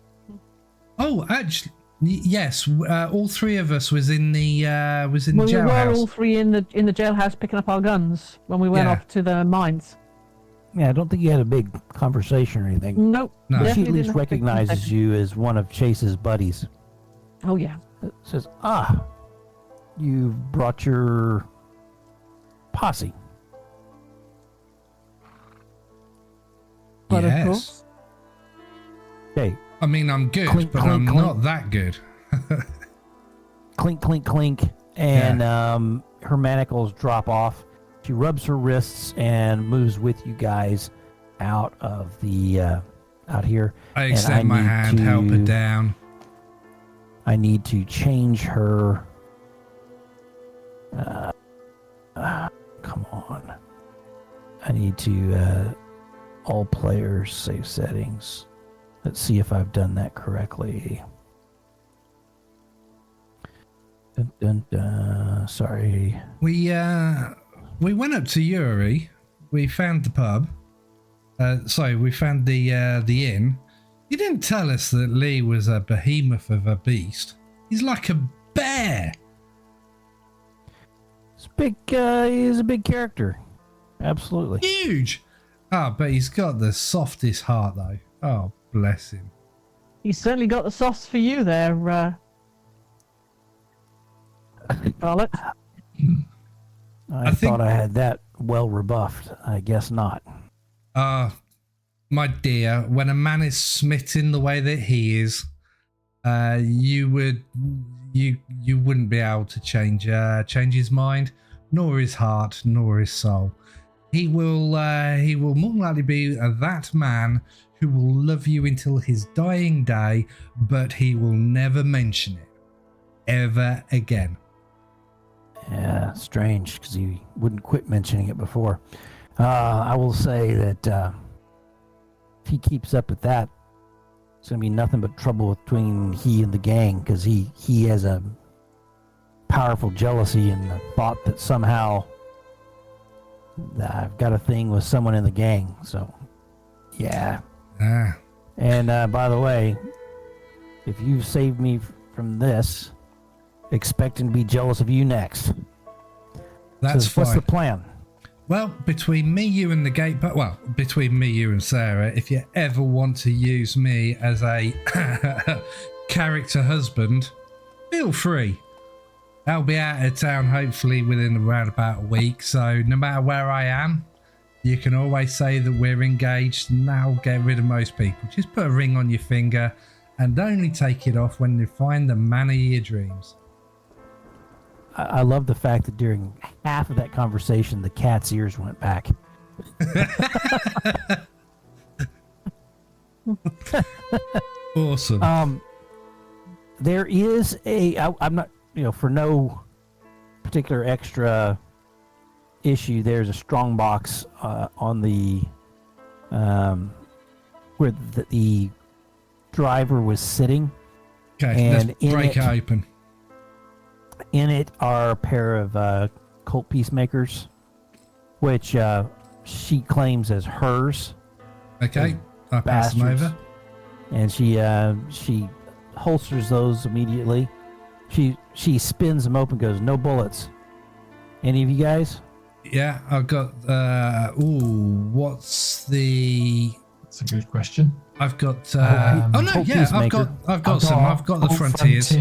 Oh, actually, yes. All three of us was in the Well, we were jailhouse. all three in the jailhouse picking up our guns when we went Yeah. off to the mines. Yeah, I don't think you had a big conversation or anything. Nope. No. But she definitely at least didn't have a big recognizes conversation. you as one of Chase's buddies. Oh yeah. Says, you've brought your posse. But Yes. of course. Okay, I mean, I'm good, Clink, but clink, I'm clink. not that good. clink, clink, clink, and her manacles drop off. She rubs her wrists and moves with you guys out of the out here. I And extend my need hand, help her to- down. I need to change her. Come on. I need to all players save settings. Let's see if I've done that correctly. Dun, dun, dun. Sorry. We went up to Yuri. We found the pub. We found the inn. You didn't tell us that Lee was a behemoth of a beast. He's like a bear. It's big. He's a big character. Absolutely. Huge. But he's got the softest heart, though. Oh, bless him. He's certainly got the softs for you there, Scarlet. I think- thought I had that well rebuffed. I guess not. My dear, when a man is smitten the way that he is, you wouldn't be able to change his mind, nor his heart, nor his soul. He will more than likely be that man who will love you until his dying day, but he will never mention it ever again. Yeah, strange, because he wouldn't quit mentioning it before. I will say that if he keeps up with that, it's going to be nothing but trouble between he and the gang, because he has a powerful jealousy and the thought that somehow I've got a thing with someone in the gang. So, yeah. And by the way, if you've saved me from this, expecting to be jealous of you next. That's So what's fine. the plan? Well, between me, you, and the gate, between me, you, and Sarah, if you ever want to use me as a character husband, feel free. I'll be out of town hopefully within around about a week, so no matter where I am, you can always say that we're engaged, and that'll get rid of most people. Just put a ring on your finger and only take it off when you find the man of your dreams. I love the fact that during half of that conversation, the cat's ears went back. Awesome. There is I'm not, for no particular extra issue, there's a strong box on the, where the driver was sitting. Okay, and let's in break it it- open. In it are a pair of cult peacemakers, which she claims as hers. Okay, I pass them Bastards. over. And she holsters those immediately. She spins them open, goes, no bullets. Any of you guys? Yeah, I've got. What's the? That's a good question. I've got. Cult I've Peacemaker. got some. I've got the frontiers.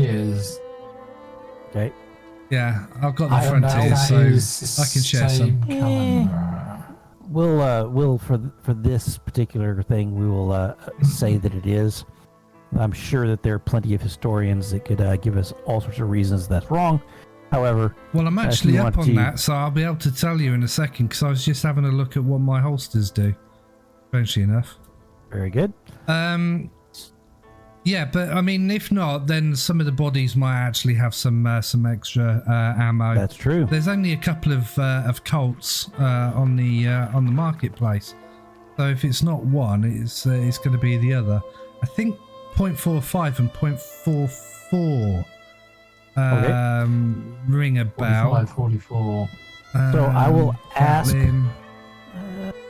Okay. Yeah, I've got the I don't know, frontiers, that so is I can share some. calendar. We'll for this particular thing, we will say that it is. I'm sure that there are plenty of historians that could give us all sorts of reasons that's wrong. However, Well, I'm if actually you up want on to- that, so I'll be able to tell you in a second because I was just having a look at what my holsters do. Strangely enough. very good. Yeah, but I mean, if not, then some of the bodies might actually have some extra ammo. That's true. There's only a couple of Colts on the marketplace, so if it's not one, it's going to be the other. I think .45 and .44 ring a bell. 44. So I will ask. Gatlin.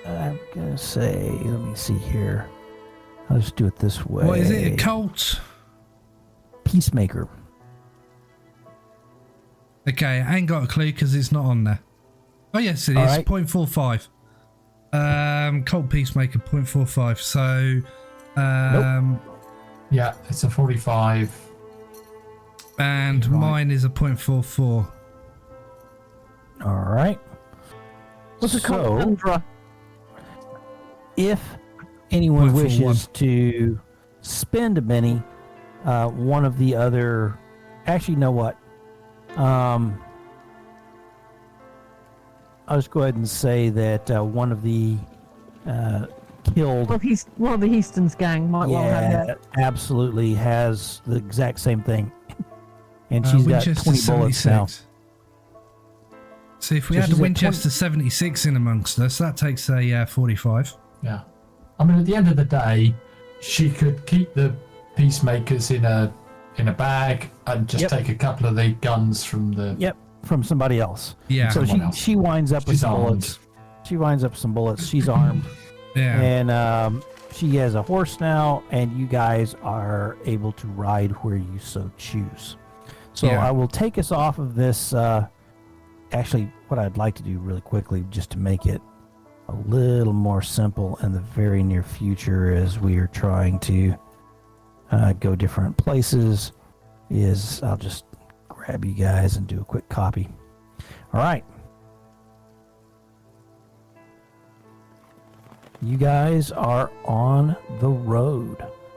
I'm gonna say, let me see here. I'll just do it this way. What is it? A Colt? Peacemaker. Okay, I ain't got a clue because it's not on there. Oh yes, it All is. right. .45. Colt Peacemaker .45. So, Yeah, it's a 45. and Right. mine is a .44. All right. What's it called? Tundra. If anyone 0.41. wishes to spend a mini, one of the other, actually, you know what? I'll just go ahead and say that one of the killed, One of the Heaston's gang might well have that. absolutely has the exact same thing, and she's got Winchester 20 bullets now. 76. See, if we So had she's a at Winchester 76 in amongst us, that takes a 45. Yeah. I mean, at the end of the day, she could keep the peacemakers in a bag and just Yep. take a couple of the guns from the. Yep, from somebody else. Yeah, So Someone else. she winds up with She's some armed. bullets. She winds up with some bullets. She's armed. yeah. And she has a horse now, and you guys are able to ride where you so choose. So Yeah. I will take us off of this. Actually, what I'd like to do really quickly, just to make it a little more simple in the very near future as we are trying to go different places, is I'll just grab you guys and do a quick copy. All right. You guys are on the road.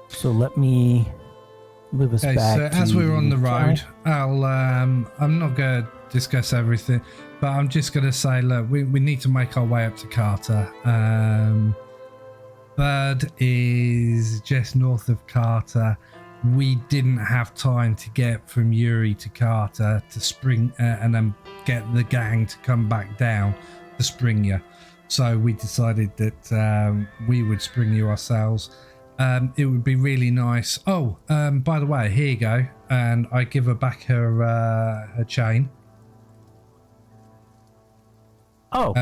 So let me move us Okay, back. so as to we're on the road, side. I'll I'm not going to discuss everything, but I'm just going to say, look, we need to make our way up to Carter. Bird is just north of Carter. We didn't have time to get from Uri to Carter to spring and then get the gang to come back down to spring you. So we decided that we would spring you ourselves. It would be really nice. Oh, by the way, here you go. And I give her back her chain. Oh,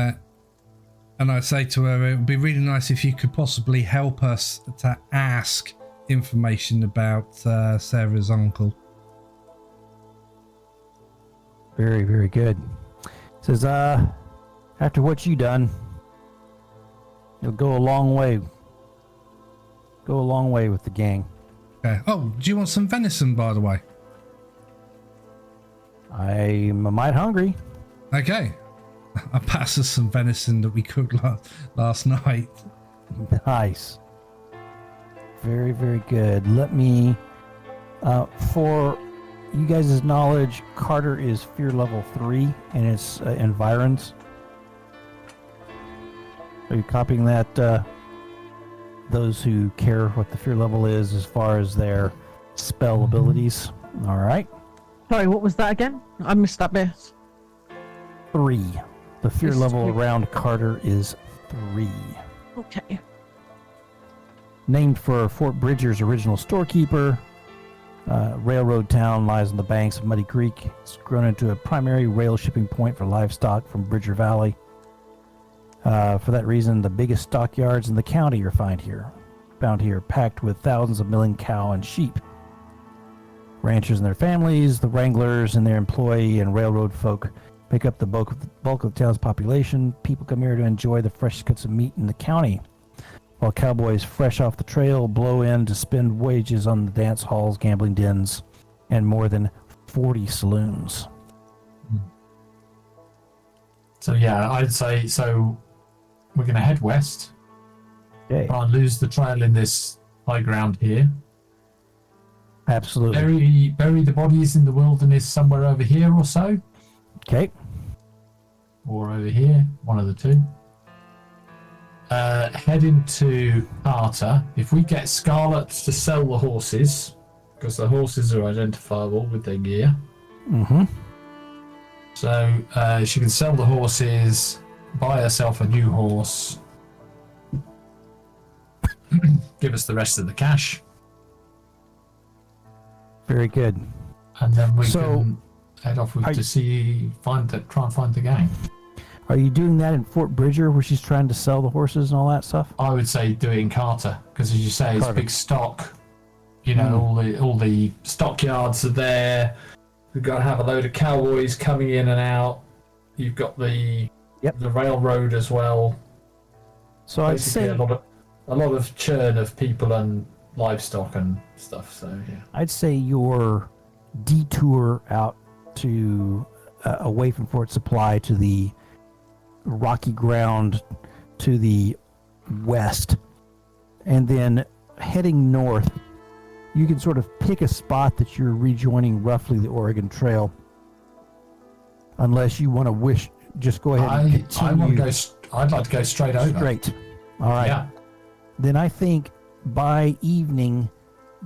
And I say to her, it would be really nice if you could possibly help us to ask information about Sarah's uncle. very, very good. Says, after what you done, you'll go a long way. Go a long way with the gang. Okay. Oh, do you want some venison, by the way? I'm a mite hungry. Okay. I pass us some venison that we cooked last night. Nice. Very, very good. Let me, for you guys' knowledge, Carter is fear level 3 and it's environs. Are you copying that? Those who care what the fear level is as far as their spell abilities. All right. Sorry, what was that again? I missed that bit. 3. The fear It's level 3. around Carter is 3. Okay. Named for Fort Bridger's original storekeeper. Railroad town lies on the banks of Muddy Creek. It's grown into a primary rail shipping point for livestock from Bridger Valley. For that reason, the biggest stockyards in the county are found here, packed with thousands of milling cow and sheep. Ranchers and their families, the wranglers and their employee, and railroad folk make up the bulk of the town's population. People come here to enjoy the fresh cuts of meat in the county, while cowboys fresh off the trail blow in to spend wages on the dance halls, gambling dens, and more than 40 saloons. So yeah, I'd say so. We're going to head west. Okay. Try and lose the trail in this high ground here. Absolutely. Bury the bodies in the wilderness somewhere over here or so. Okay. Or over here, one of the two. Head into Carter. If we get Scarlet to sell the horses, because the horses are identifiable with their gear. Mm-hmm. So she can sell the horses, buy herself a new horse, give us the rest of the cash. Very good. And then we can head off to try and find the gang. Are you doing that in Fort Bridger, where she's trying to sell the horses and all that stuff? I would say do it in Carter, because as you say, it's big stock. You know, all the stockyards are there. We've got to have a load of cowboys coming in and out. You've got the railroad as well. So basically I'd say a lot of churn of people and livestock and stuff. So yeah, I'd say your detour out to away from Fort Supply to the rocky ground to the west, and then heading north, you can sort of pick a spot that you're rejoining roughly the Oregon Trail, unless you want to just go ahead and continue. I'd like to go straight over. Straight. All right. Yeah. Then I think by evening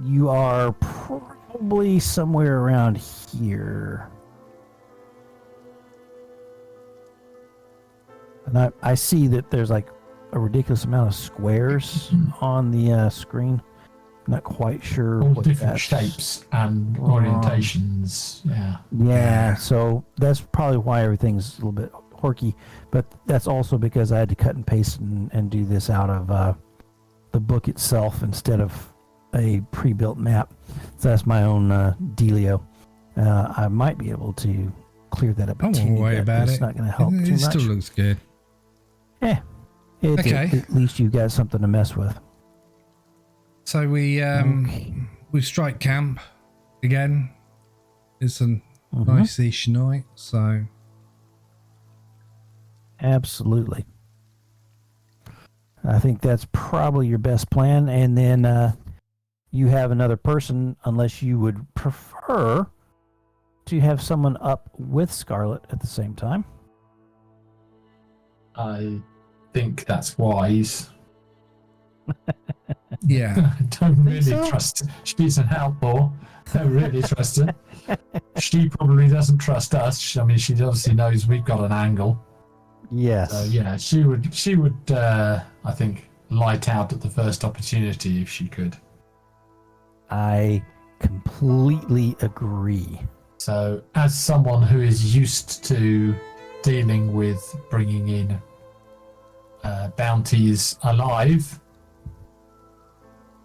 you are probably somewhere around here. And I see that there's like a ridiculous amount of squares on the screen. I'm not quite sure All what different shapes and orientations. Yeah. Yeah, so that's probably why everything's a little bit horky. But that's also because I had to cut and paste and do this out of the book itself instead of a pre-built map. So that's my own dealio. I might be able to clear that up. Don't worry about it. It's not going to help too much. It still looks good. Yeah. At least you've got something to mess with. So we strike camp again. It's a nice-ish night, so absolutely. I think that's probably your best plan, and then you have another person, unless you would prefer to have someone up with Scarlet at the same time. I think that's wise. yeah. I don't really trust her. She's an outlaw. I don't really trust her. She probably doesn't trust us. I mean, she obviously knows we've got an angle. Yes. So yeah, she would I think light out at the first opportunity if she could. I completely agree. So as someone who is used to dealing with bringing in bounties alive,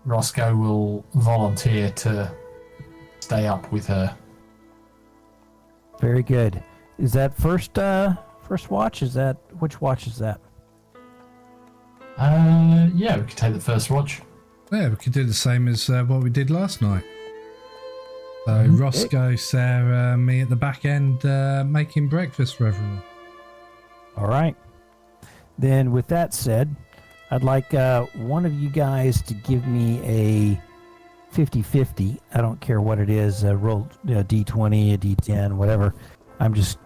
Rosco will volunteer to stay up with her. Very good. Is that first watch? Which watch is that? Yeah, we could take the first watch. Yeah, we could do the same as what we did last night. So Rosco, Sarah, me at the back end making breakfast for everyone. All right. Then with that said, I'd like one of you guys to give me a 50-50. I don't care what it is. Roll a D20, a D10, whatever. I'm just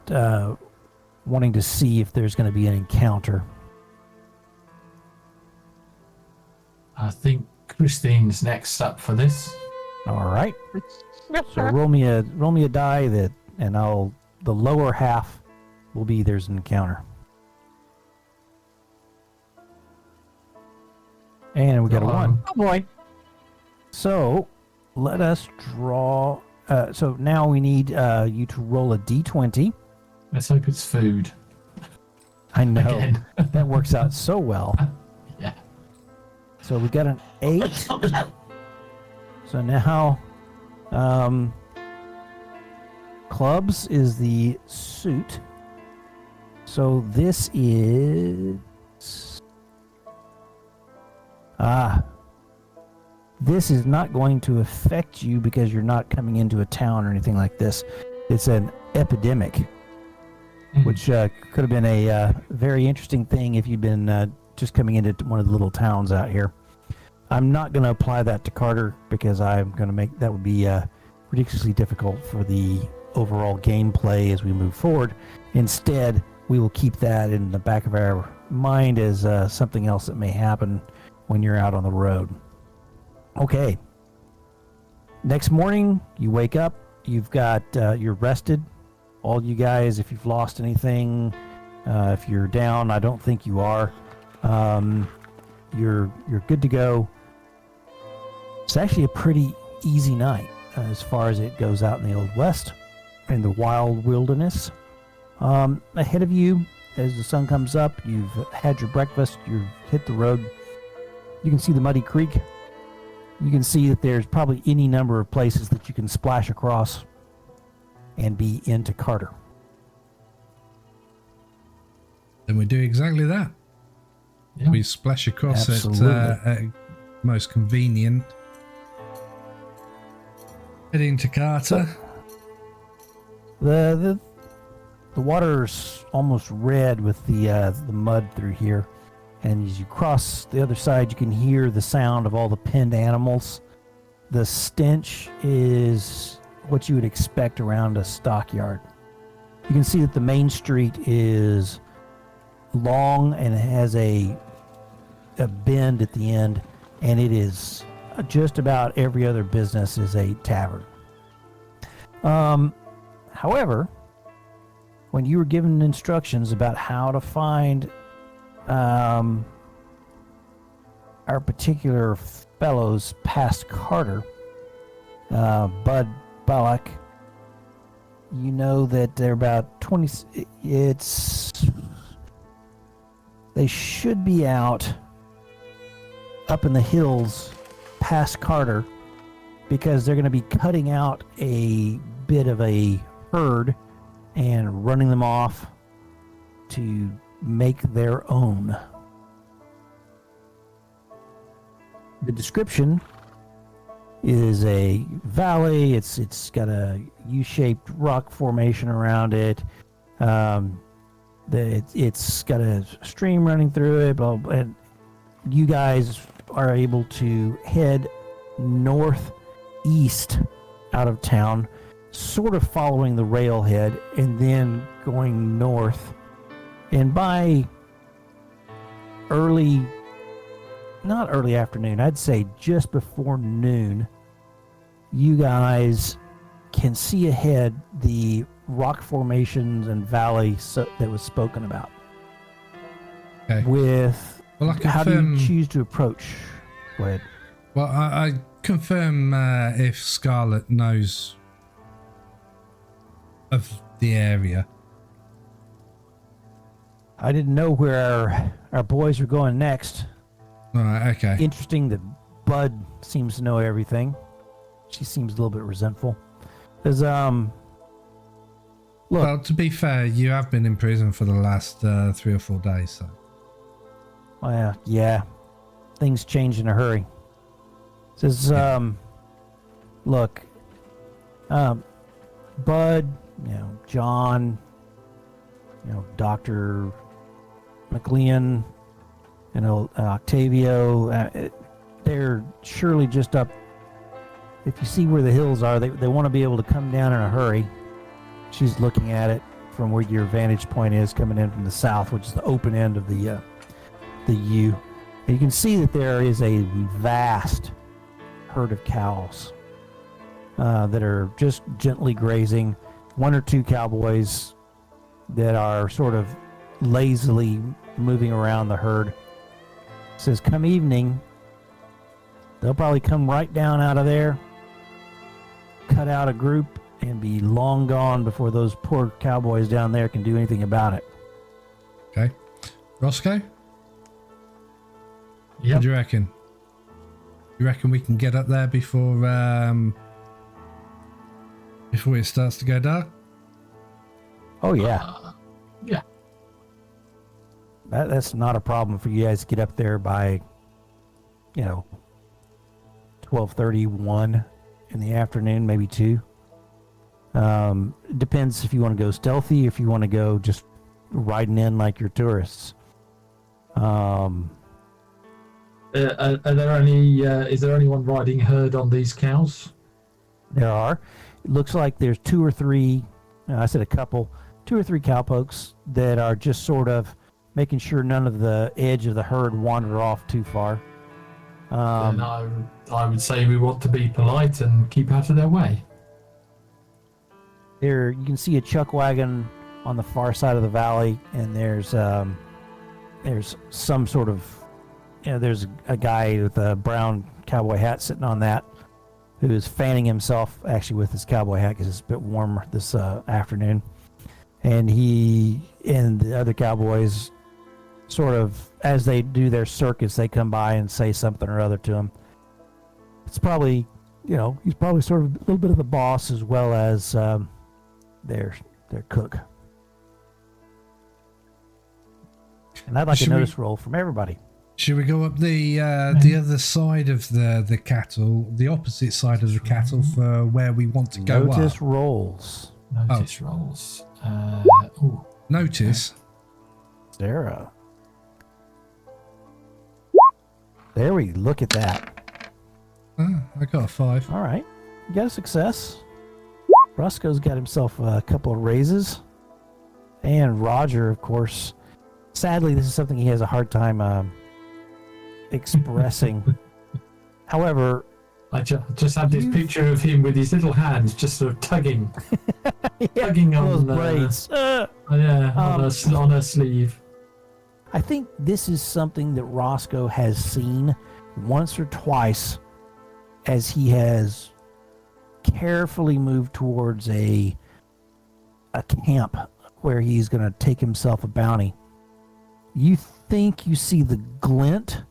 wanting to see if there's going to be an encounter. I think Christine's next up for this. All right. So roll me a die and the lower half will be there's an encounter. And we got a 1. Oh boy. So let us draw. So now we need you to roll a d20. Let's hope it's food. I know. Again. That works out so well. Yeah. So we got an 8. So now, clubs is the suit. So this is... this is not going to affect you because you're not coming into a town or anything like this. It's an epidemic, which could have been a very interesting thing if you'd been just coming into one of the little towns out here. I'm not going to apply that to Carter because I'm going to make that would be ridiculously difficult for the overall gameplay as we move forward. Instead, we will keep that in the back of our mind as something else that may happen when you're out on the road. Okay. Next morning, you wake up. You've got you're rested. All you guys, if you've lost anything, if you're down, I don't think you are. You're good to go. It's actually a pretty easy night as far as it goes out in the Old West, in the wild wilderness. Ahead of you, as the sun comes up, you've had your breakfast. You've hit the road. You can see the muddy creek. You can see that there's probably any number of places that you can splash across and be into Carter. Then we do exactly that. Yeah. We splash across at most convenient. Heading to Carter. The water's almost red with the mud through here. And as you cross the other side, you can hear the sound of all the penned animals. The stench is what you would expect around a stockyard. You can see that the main street is long and it has a bend at the end, and it is just about every other business is a tavern. However, when you were given instructions about how to find our particular fellows past Carter, Bud, Ballach, you know that they're about 20. They should be out up in the hills past Carter because they're going to be cutting out a bit of a herd and running them off to make their own. The description is a valley. It's got a U-shaped rock formation around it. It's got a stream running through it. And you guys are able to head northeast out of town, sort of following the railhead, and then going north. And by not early afternoon, I'd say just before noon, you guys can see ahead the rock formations and valley that was spoken about. Okay. How do you choose to approach? Go ahead. Well, I confirm if Scarlet knows of the area. I didn't know where our boys were going next. All right, okay. Interesting that Bud seems to know everything. She seems a little bit resentful. Because, look. Well, to be fair, you have been in prison for the last 3 or 4 days, so. Well, yeah. Things change in a hurry. Says, look, Bud, John, Dr. McLean, Octavio, they're surely just up. If you see where the hills are, they want to be able to come down in a hurry. She's looking at it from where your vantage point is, coming in from the south, which is the open end of the U. And you can see that there is a vast herd of cows that are just gently grazing. 1 or 2 cowboys that are sort of lazily moving around the herd. It says, come evening, they'll probably come right down out of there cut out a group and be long gone before those poor cowboys down there can do anything about it. Okay. Rosco? Yep. What do you reckon? You reckon we can get up there before it starts to go dark? Oh, yeah. Yeah. That's not a problem for you guys to get up there by, 12:31 in the afternoon, maybe 2. It depends if you want to go stealthy, if you want to go just riding in like your tourists. Are there any? Is there anyone riding herd on these cows? There are. It looks like there's 2 or 3. I said a couple. 2 or 3 cowpokes that are just sort of making sure none of the edge of the herd wander off too far. Then I would say we want to be polite and keep out of their way. There, you can see a chuck wagon on the far side of the valley, and there's some sort of, there's a guy with a brown cowboy hat sitting on that, who is fanning himself actually with his cowboy hat because it's a bit warmer this afternoon. And he and the other cowboys, sort of, as they do their circus, they come by and say something or other to him. It's probably, he's probably sort of a little bit of the boss as well as their cook. And I'd like a notice roll from everybody. Should we go up the other side of the cattle, the opposite side of the cattle for where we want to go up? Notice rolls. Notice rolls. Notice? Sarah. There we look at that. I got a 5. All right. You got a success. Roscoe's got himself a couple of raises. And Roger, of course. Sadly, this is something he has a hard time expressing. However, I just have this picture of him with his little hands just sort of tugging. Tugging on those braids. On her sleeve. I think this is something that Roscoe has seen once or twice as he has carefully moved towards a camp where he's going to take himself a bounty. You think you see the glint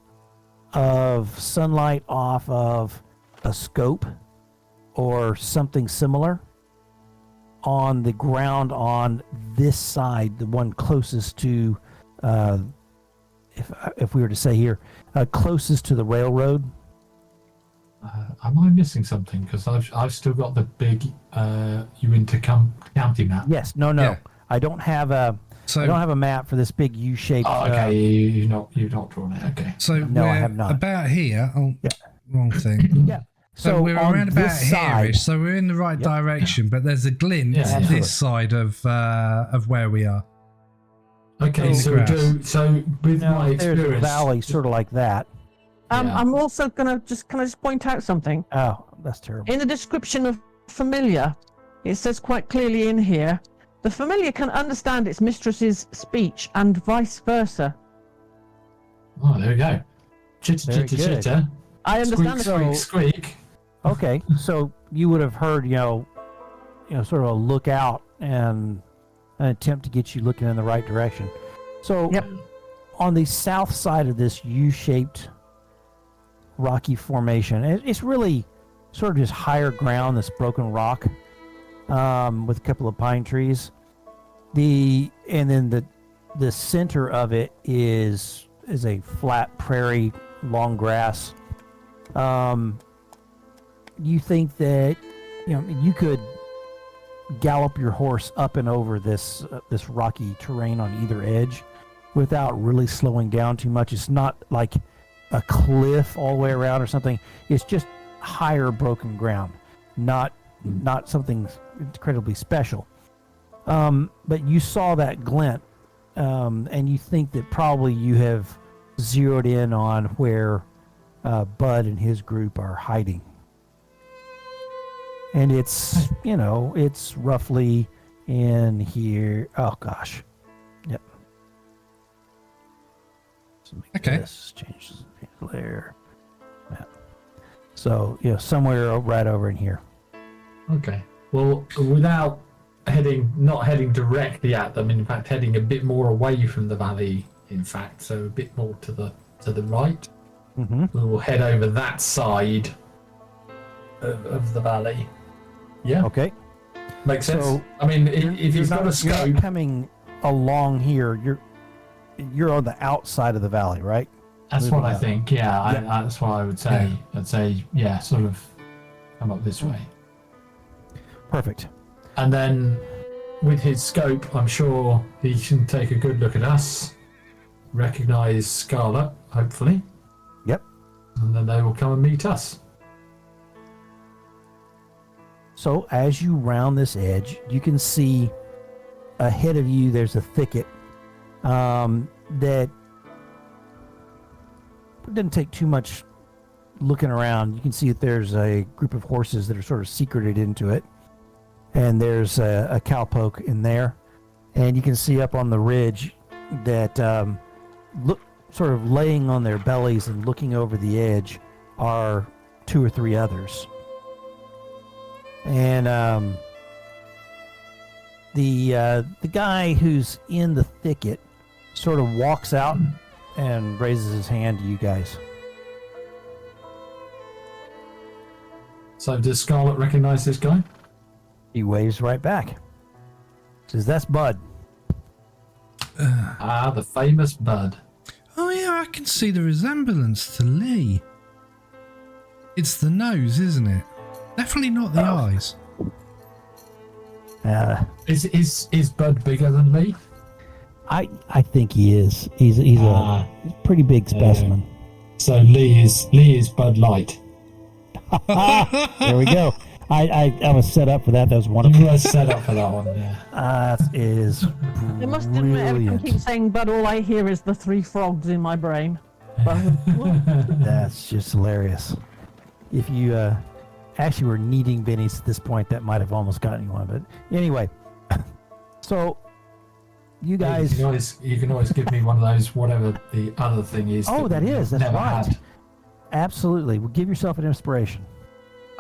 of sunlight off of a scope or something similar on the ground on this side, the one closest to, if we were to say here, closest to the railroad. Am I missing something? Because I've still got the big Uinta County map. Yes, no, Yeah. I don't have a. I don't have a map for this big U-shaped. Oh, okay, you've not drawn it. Okay. So No, we're I have not. about here. Oh, Yeah. wrong thing. Yeah. So we're on around about this side, here-ish, so we're in the right Yep. direction, but there's a glint Yeah. this side of where we are. Okay, In the so grass. with my there's a experience, valley sort of like that. Yeah. I'm also can I just point out something? Oh, that's terrible. In the description of familiar, it says quite clearly in here, the familiar can understand its mistress's speech and vice versa. Oh, there we go. Chitter, Very chitter, good. chitter. I understand Squeak, the squeak, squeak. Okay, so you would have heard, sort of a look out and an attempt to get you looking in the right direction. So Yep. on the south side of this U-shaped rocky formation, it's really sort of just higher ground, this broken rock, with a couple of pine trees. And then the center of it is a flat prairie, long grass. You think that you could gallop your horse up and over this rocky terrain on either edge without really slowing down too much. It's not like a cliff all the way around or something. It's just higher broken ground, not something incredibly special. But you saw that glint, and you think that probably you have zeroed in on where Bud and his group are hiding. And it's, it's roughly in here. Oh, gosh. Yep. So make Okay. this, change the layer. Yeah. So, somewhere right over in here. Okay. Well, without not heading directly at them, in fact, heading a bit more away from the valley, in fact, so a bit more to the right. Mm-hmm. We will head over that side of the valley. Yeah. Okay. Makes sense. So I mean, if you've got a You're scope, not coming along here. You're on the outside of the valley, right? that's Moving what I up. think. Yeah, Yeah. that's what I would say. I'd say, yeah, sort of come up this way. Perfect. And then with his scope, I'm sure he can take a good look at us, recognize Scarlet, hopefully. Yep. And then they will come and meet us. So as you round this edge, you can see ahead of you there's a thicket that doesn't take too much looking around. You can see that there's a group of horses that are sort of secreted into it. And there's a cowpoke in there. And you can see up on the ridge that look sort of laying on their bellies and looking over the edge are 2 or 3 others. And the guy who's in the thicket sort of walks out and raises his hand to you guys. So does Scarlet recognize this guy? He waves right back. Says, "That's Bud." The famous Bud. Oh yeah, I can see the resemblance to Lee. It's the nose, isn't it? Definitely not the eyes. Is Bud bigger than Lee? I think he is. He's a pretty big specimen. So Lee is Bud Light. There we go. I was set up for that. That was wonderful. You were set up for that one, yeah. That is I must admit, everyone brilliant. keeps saying, but all I hear is the 3 frogs in my brain. But, That's just hilarious. If you actually were needing bennies at this point, that might have almost gotten you one. But anyway, so you guys. You can always give me one of those, whatever the other thing is. Oh, that is. That's never right. had. Absolutely. Well, give yourself an inspiration.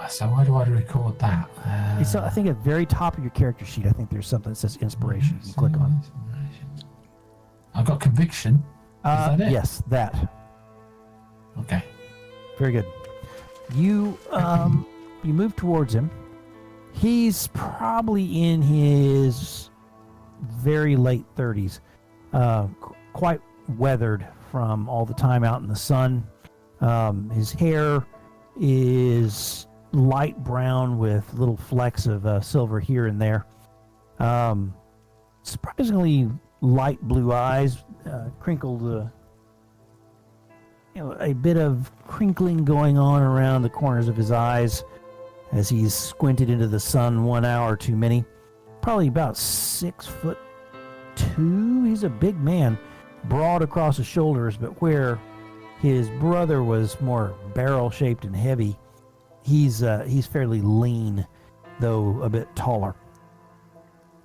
So why do I record that? It's, I think at the very top of your character sheet, I think there's something that says inspiration. You can click on. I've got conviction. Is that it? Yes, that. Okay. Very good. You you move towards him. He's probably in his very late 30s, quite weathered from all the time out in the sun. His hair is light brown with little flecks of silver here and there. Surprisingly light blue eyes, crinkled, a bit of crinkling going on around the corners of his eyes as he's squinted into the sun 1 hour too many. Probably about 6'2". He's a big man, broad across the shoulders, but where his brother was more barrel-shaped and heavy, he's fairly lean, though a bit taller.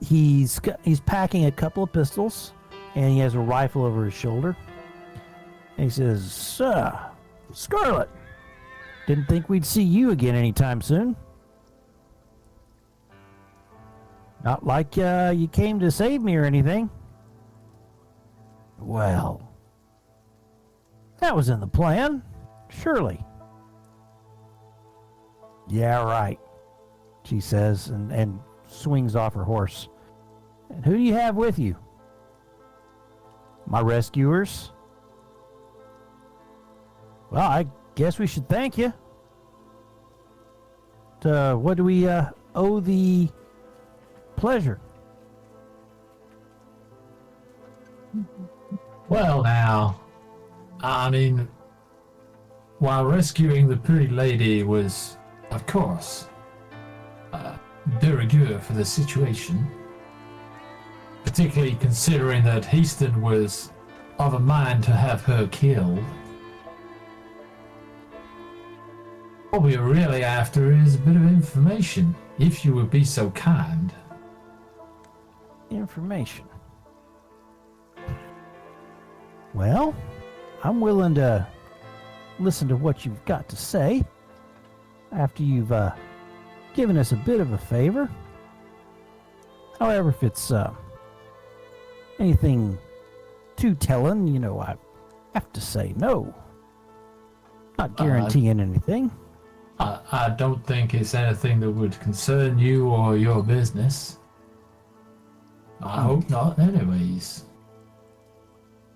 He's packing a couple of pistols, and he has a rifle over his shoulder. And he says, Scarlet, didn't think we'd see you again anytime soon. Not like you came to save me or anything. Well, that was in the plan, surely. Yeah, right, she says, and swings off her horse. And who do you have with you? My rescuers. Well, I guess we should thank you. What do we owe the pleasure? Well, now, I mean, while rescuing the pretty lady was, of course, de rigueur for the situation, particularly considering that Heaston was of a mind to have her killed. What we're really after is a bit of information, if you would be so kind. Information. Well, I'm willing to listen to what you've got to say after you've giving us a bit of a favor. However, if it's anything too telling, you know, I have to say no. Not guaranteeing anything. I don't think it's anything that would concern you or your business. I hope not, anyways.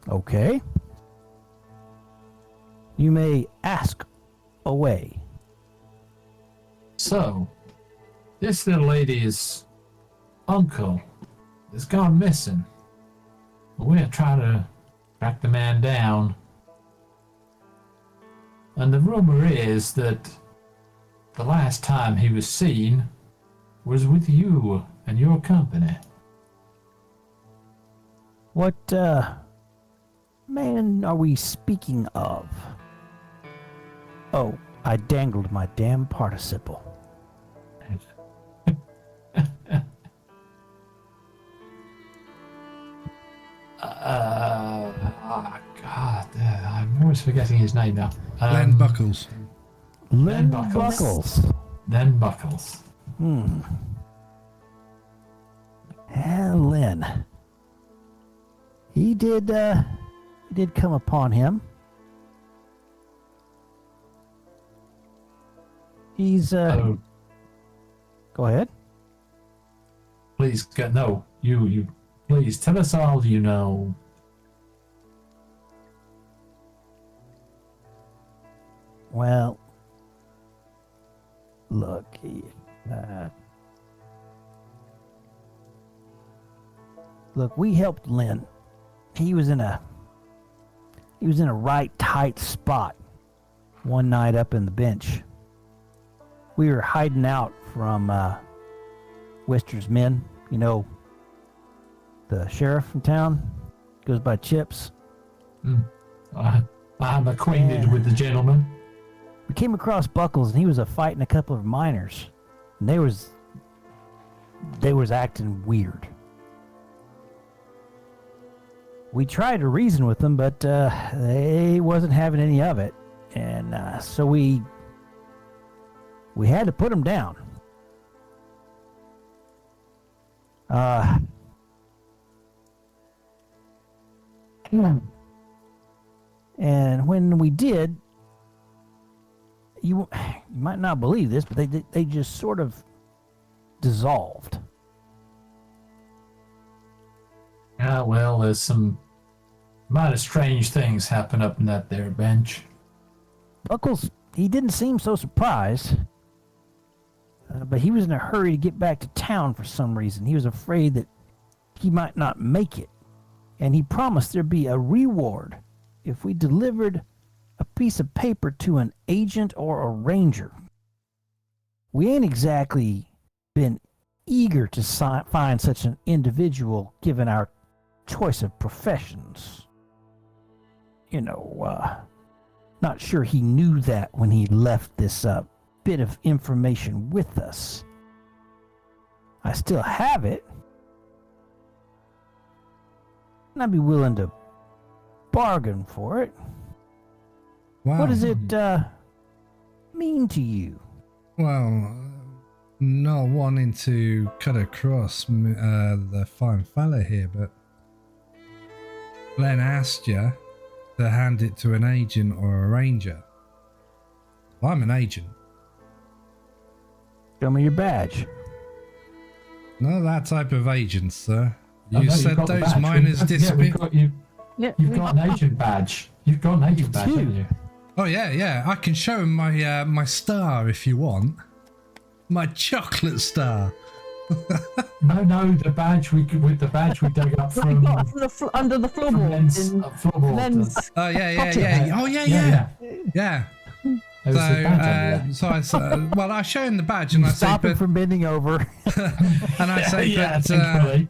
Okay. You may ask away. So, this little lady's uncle has gone missing. We're trying to track the man down. And the rumor is that the last time he was seen was with you and your company. What, man are we speaking of? Oh, I dangled my damn participle. God, I'm always forgetting his name now. Len Buckles. Len Buckles. Buckles. Len Buckles. Len. He did come upon him. He's, Oh, go ahead. please, no, you, please tell us all you know. Well, look, look, we helped Lynn. He was in a right tight spot one night up in the bench. We were hiding out from Wister's men, you know, the sheriff from town, goes by Chips. I'm acquainted with the gentleman. We came across Buckles, and he was fighting a couple of miners, and they was acting weird. We tried to reason with them, but they wasn't having any of it, and so we had to put them down. And when we did, you might not believe this, but they just sort of dissolved. Well, there's some mighty strange things happen up in that there bench. Buckles, he didn't seem so surprised, but he was in a hurry to get back to town for some reason. He was afraid that he might not make it, and he promised there'd be a reward if we delivered a piece of paper to an agent or a ranger. We ain't exactly been eager to find such an individual given our choice of professions. You know, not sure he knew that when he left this bit of information with us. I still have it, and I'd be willing to bargain for it. Wow. What does it mean to you? Well, not wanting to cut across the fine fella here, but Len asked you to hand it to an agent or a ranger. Well, I'm an agent. Show me your badge. No, that type of agent, sir. Oh, You no, said you've got the those badge. miners Yeah, disappeared. You've got an agent badge. You've got an agent badge, haven't you? Oh yeah. I can show him my my star if you want. My chocolate star. No, the badge we dug up What you from got under the floorboards in floorboard. Len's Oh yeah. cottage. Oh yeah. There was a badge over there. Well, I show him the badge and I say, Stop him but, from bending over. and I say, yeah, but thankfully.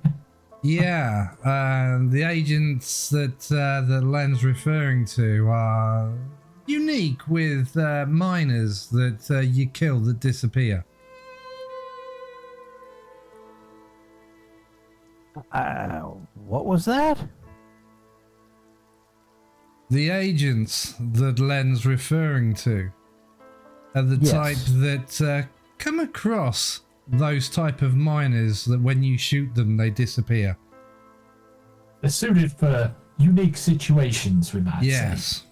the agents that Len's referring to are unique with miners that you kill that disappear. What was that? The agents that Len's referring to are the Yes. type that come across those type of miners that when you shoot them, they disappear? They're suited for unique situations, we might say. Yes.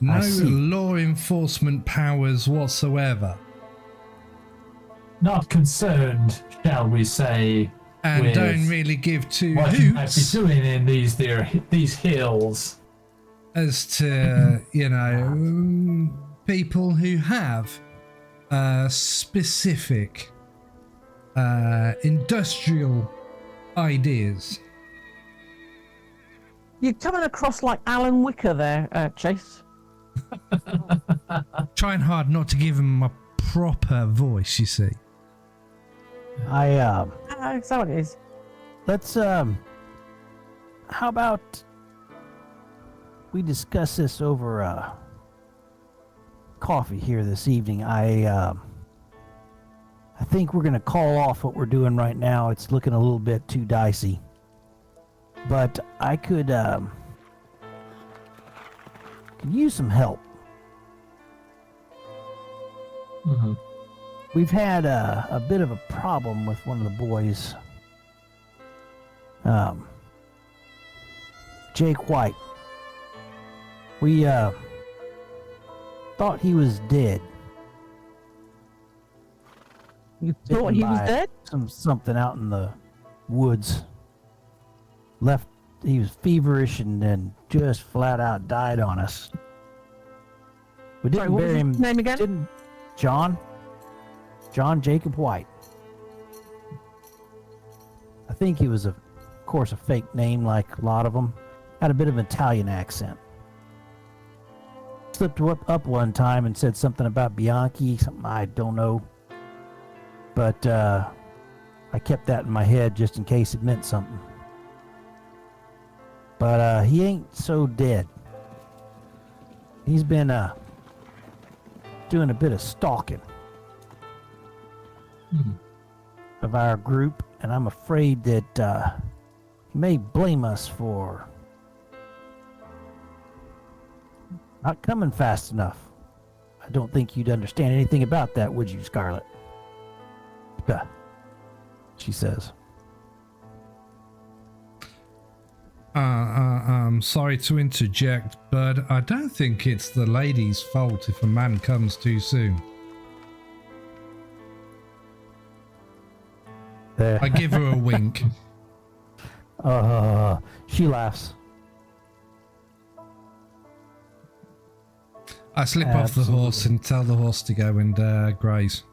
No I see. law enforcement powers whatsoever. Not concerned, shall we say, And with don't really give two what you might be hoots doing in these hills. as to, people who have specific industrial ideas. You're coming across like Alan Wicker there, Chase. Trying hard not to give him a proper voice, you see. So it is. Let's how about we discuss this over coffee here this evening. I think we're gonna call off what we're doing right now. It's looking a little bit too dicey. But I could use some help. Mm-hmm. We've had a bit of a problem with one of the boys. Jake White. We thought he was dead. You thought he was by dead? Something out in the woods. He was feverish and then just flat out died on us. We didn't Sorry, what bury was him. his name again? John Jacob White. I think he was, of course, a fake name like a lot of them. Had a bit of an Italian accent. Slipped up one time and said something about Bianchi, something I don't know. But I kept that in my head just in case it meant something. But he ain't so dead. He's been doing a bit of stalking of our group, and I'm afraid that he may blame us for not coming fast enough. I don't think you'd understand anything about that, would you, Scarlet? She says. I'm sorry to interject, but I don't think it's the lady's fault if a man comes too soon. There. I give her a wink. She laughs. I slip off the horse and tell the horse to go and graze.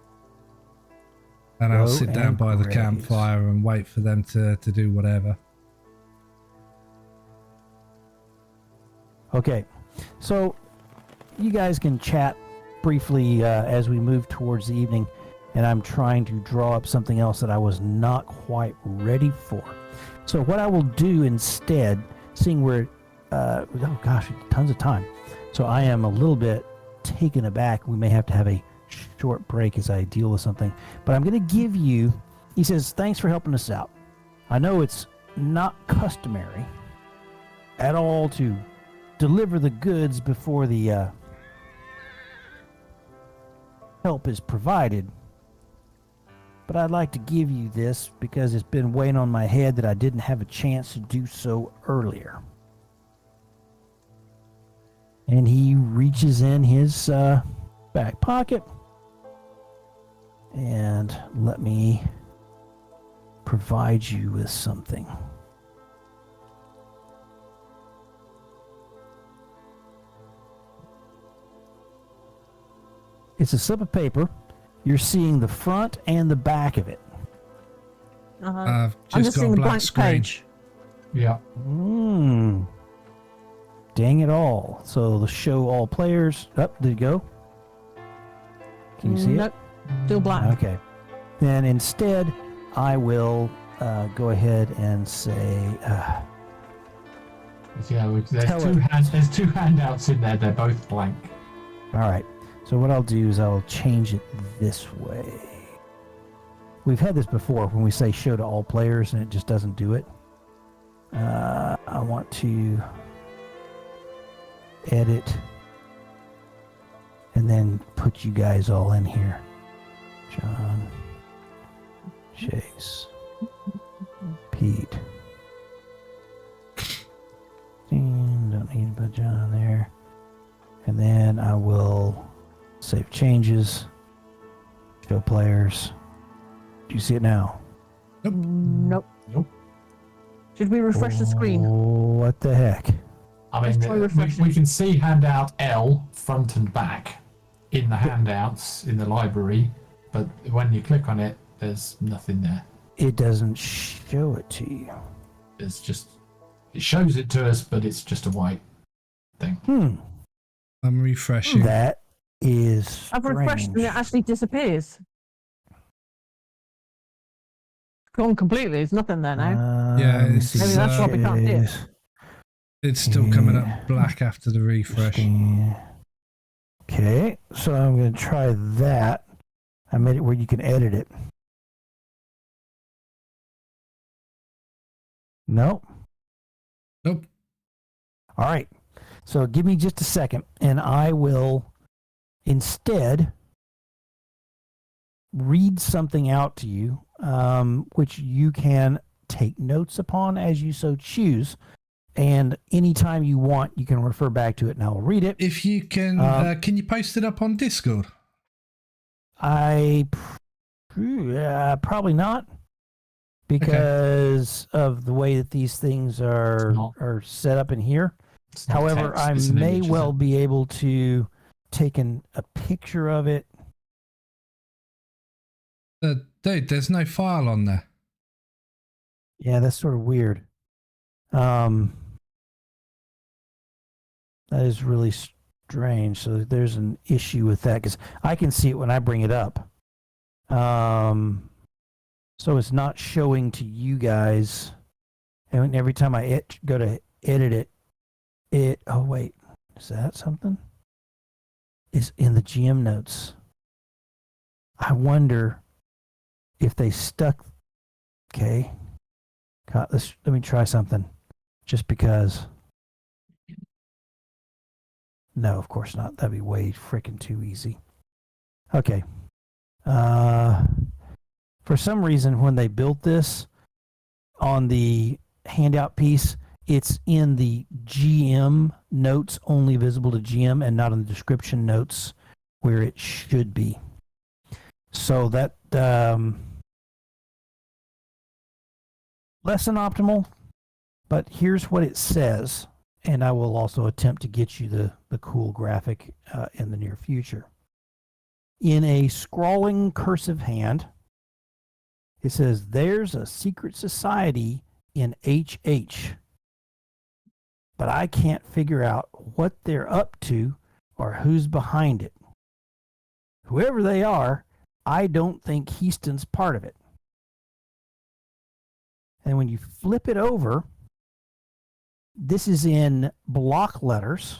And I'll Go sit down and by the graze. campfire and wait for them to do whatever. Okay, so you guys can chat briefly as we move towards the evening, and I'm trying to draw up something else that I was not quite ready for. So what I will do instead, seeing we're, oh gosh, tons of time. So I am a little bit taken aback. We may have to have a short break as I deal with something. But I'm going to give you, he says, thanks for helping us out. I know it's not customary at all to deliver the goods before the help is provided. But I'd like to give you this because it's been weighing on my head that I didn't have a chance to do so earlier. And he reaches in his back pocket and let me provide you with something. It's a slip of paper. You're seeing the front and the back of it. Uh-huh. I've I'm just just seeing got the black blank screen. page. Yeah. Dang it all. So the show all players. Up, did it go? Can you see Nope. Still black. it? Okay. Then instead, I will go ahead and say, Yeah, Tell there's two handouts in there. They're both blank. all right. So what I'll do is I'll change it this way. We've had this before when we say show to all players and it just doesn't do it. I want to edit and then put you guys all in here. John, Chase, Pete. Don't need to put John there. And then I will save changes. Show players. Do you see it now? Nope. Nope. Should we refresh the screen? What the heck? I Let's try mean, refreshing. we can see handout L front and back in the handouts in the library, but when you click on it, there's nothing there. It doesn't show it to you. It's just, it shows it to us, but it's just a white thing. I'm refreshing. That is I've refreshed and strange. it actually disappears. Gone completely. There's nothing there now. Yeah, let me it's, see. Maybe that's why we can't see it. Chase. It's still coming up black after the refresh. Okay, so I'm going to try that. I made it where you can edit it. Nope. Nope. All right. So give me just a second, and I will instead read something out to you, which you can take notes upon as you so choose. And anytime you want, you can refer back to it, and I will read it. If you can you post it up on Discord? Probably not, because of the way that these things are set up in here. It's not However, text, I it's an may image, isn't well it? be able to take a picture of it. Dude, there's no file on there. Yeah, that's sort of weird. That is really strange. So there's an issue with that because I can see it when I bring it up. So it's not showing to you guys. And every time I go to edit it, oh wait, is that something? It's in the GM notes. I wonder if they stuck. Okay. God, let me try something. Just because. No, of course not. That'd be way freaking too easy. Okay. For some reason, when they built this on the handout piece, it's in the GM notes, only visible to GM, and not in the description notes where it should be. So that less than optimal, but here's what it says. And I will also attempt to get you the cool graphic in the near future. In a scrawling cursive hand, it says, "There's a secret society in HH, but I can't figure out what they're up to or who's behind it. Whoever they are, I don't think Heaston's part of it." And when you flip it over, this is in block letters,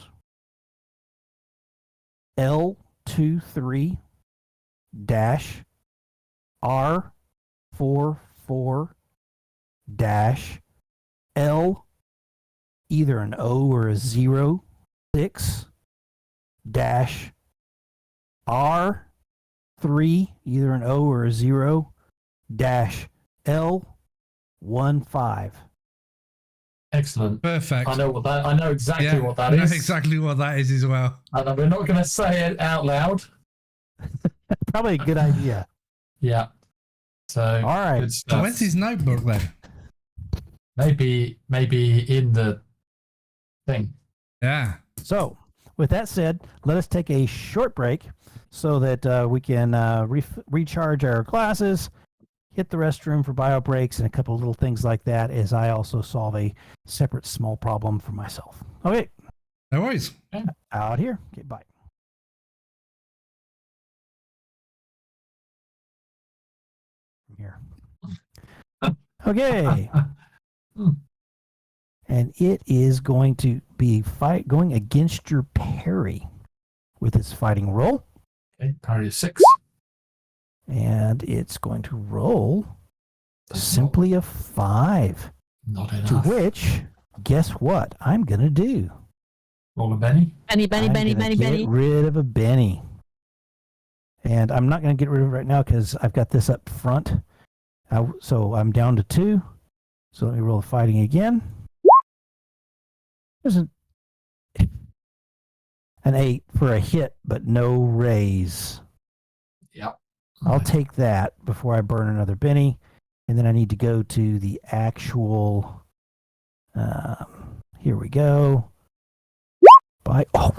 L23-R44-L, either an O or a 0, 6, R3, either an O or a 0, L15. Excellent. Perfect. I know exactly what that I know is. exactly what that is as well. And we're not going to say it out loud. Probably a good idea. Yeah. So, all right. good So stuff. where's his notebook then? Maybe in the thing. Yeah. So, with that said, let us take a short break so that we can recharge our glasses, hit the restroom for bio breaks, and a couple of little things like that as I also solve a separate small problem for myself. Okay. No worries. Out here. Okay, bye. Here. Okay. And it is going to be going against your parry with its fighting roll. Okay, parry 6. And it's going to roll simply a 5. Not To enough. which, guess what I'm going to do? Roll a Benny. Benny, I'm gonna get rid of a Benny. And I'm not going to get rid of it right now because I've got this up front. So I'm down to 2. So let me roll fighting again. There's an 8 for a hit, but no raise. Yep. I'll take that before I burn another Benny. And then I need to go to the actual... here we go. Oh,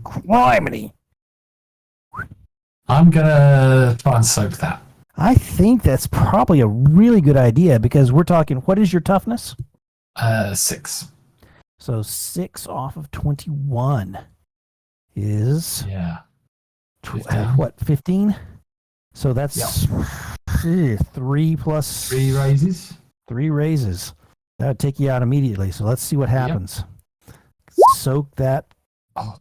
criminy. I'm going to try and soak that. I think that's probably a really good idea because we're talking, what is your toughness? 6. So 6 off of 21 is... Yeah. 15? So that's 3 plus... 3 raises. 3 raises. That would take you out immediately. So let's see what happens. Yep. Soak that. Oh.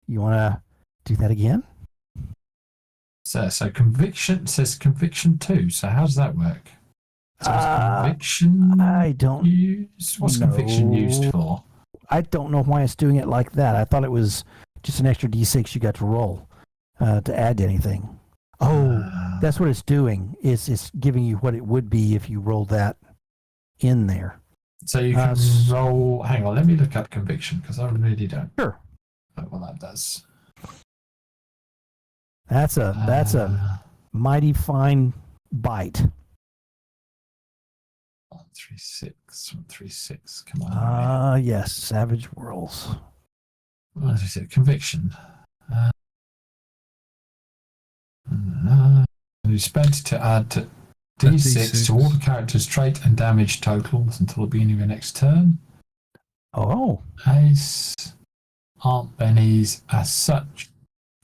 You want to do that again? So conviction says conviction 2. So how does that work? So conviction I don't used? What's conviction used for? I don't know why it's doing it like that. I thought it was just an extra d6 you got to roll to add to anything. Oh, that's what it's doing. It's giving you what it would be if you rolled that in there. So you can roll... Hang on, let me look up conviction because I really don't. Sure. Know what that does. That's a mighty fine bite. 136. 136. Come on. Yes. Savage Whirls. 136. Conviction. You spent to add to D6 to all the character's trait and damage totals until the beginning of your next turn. Oh. Ace. Aren't bennies as such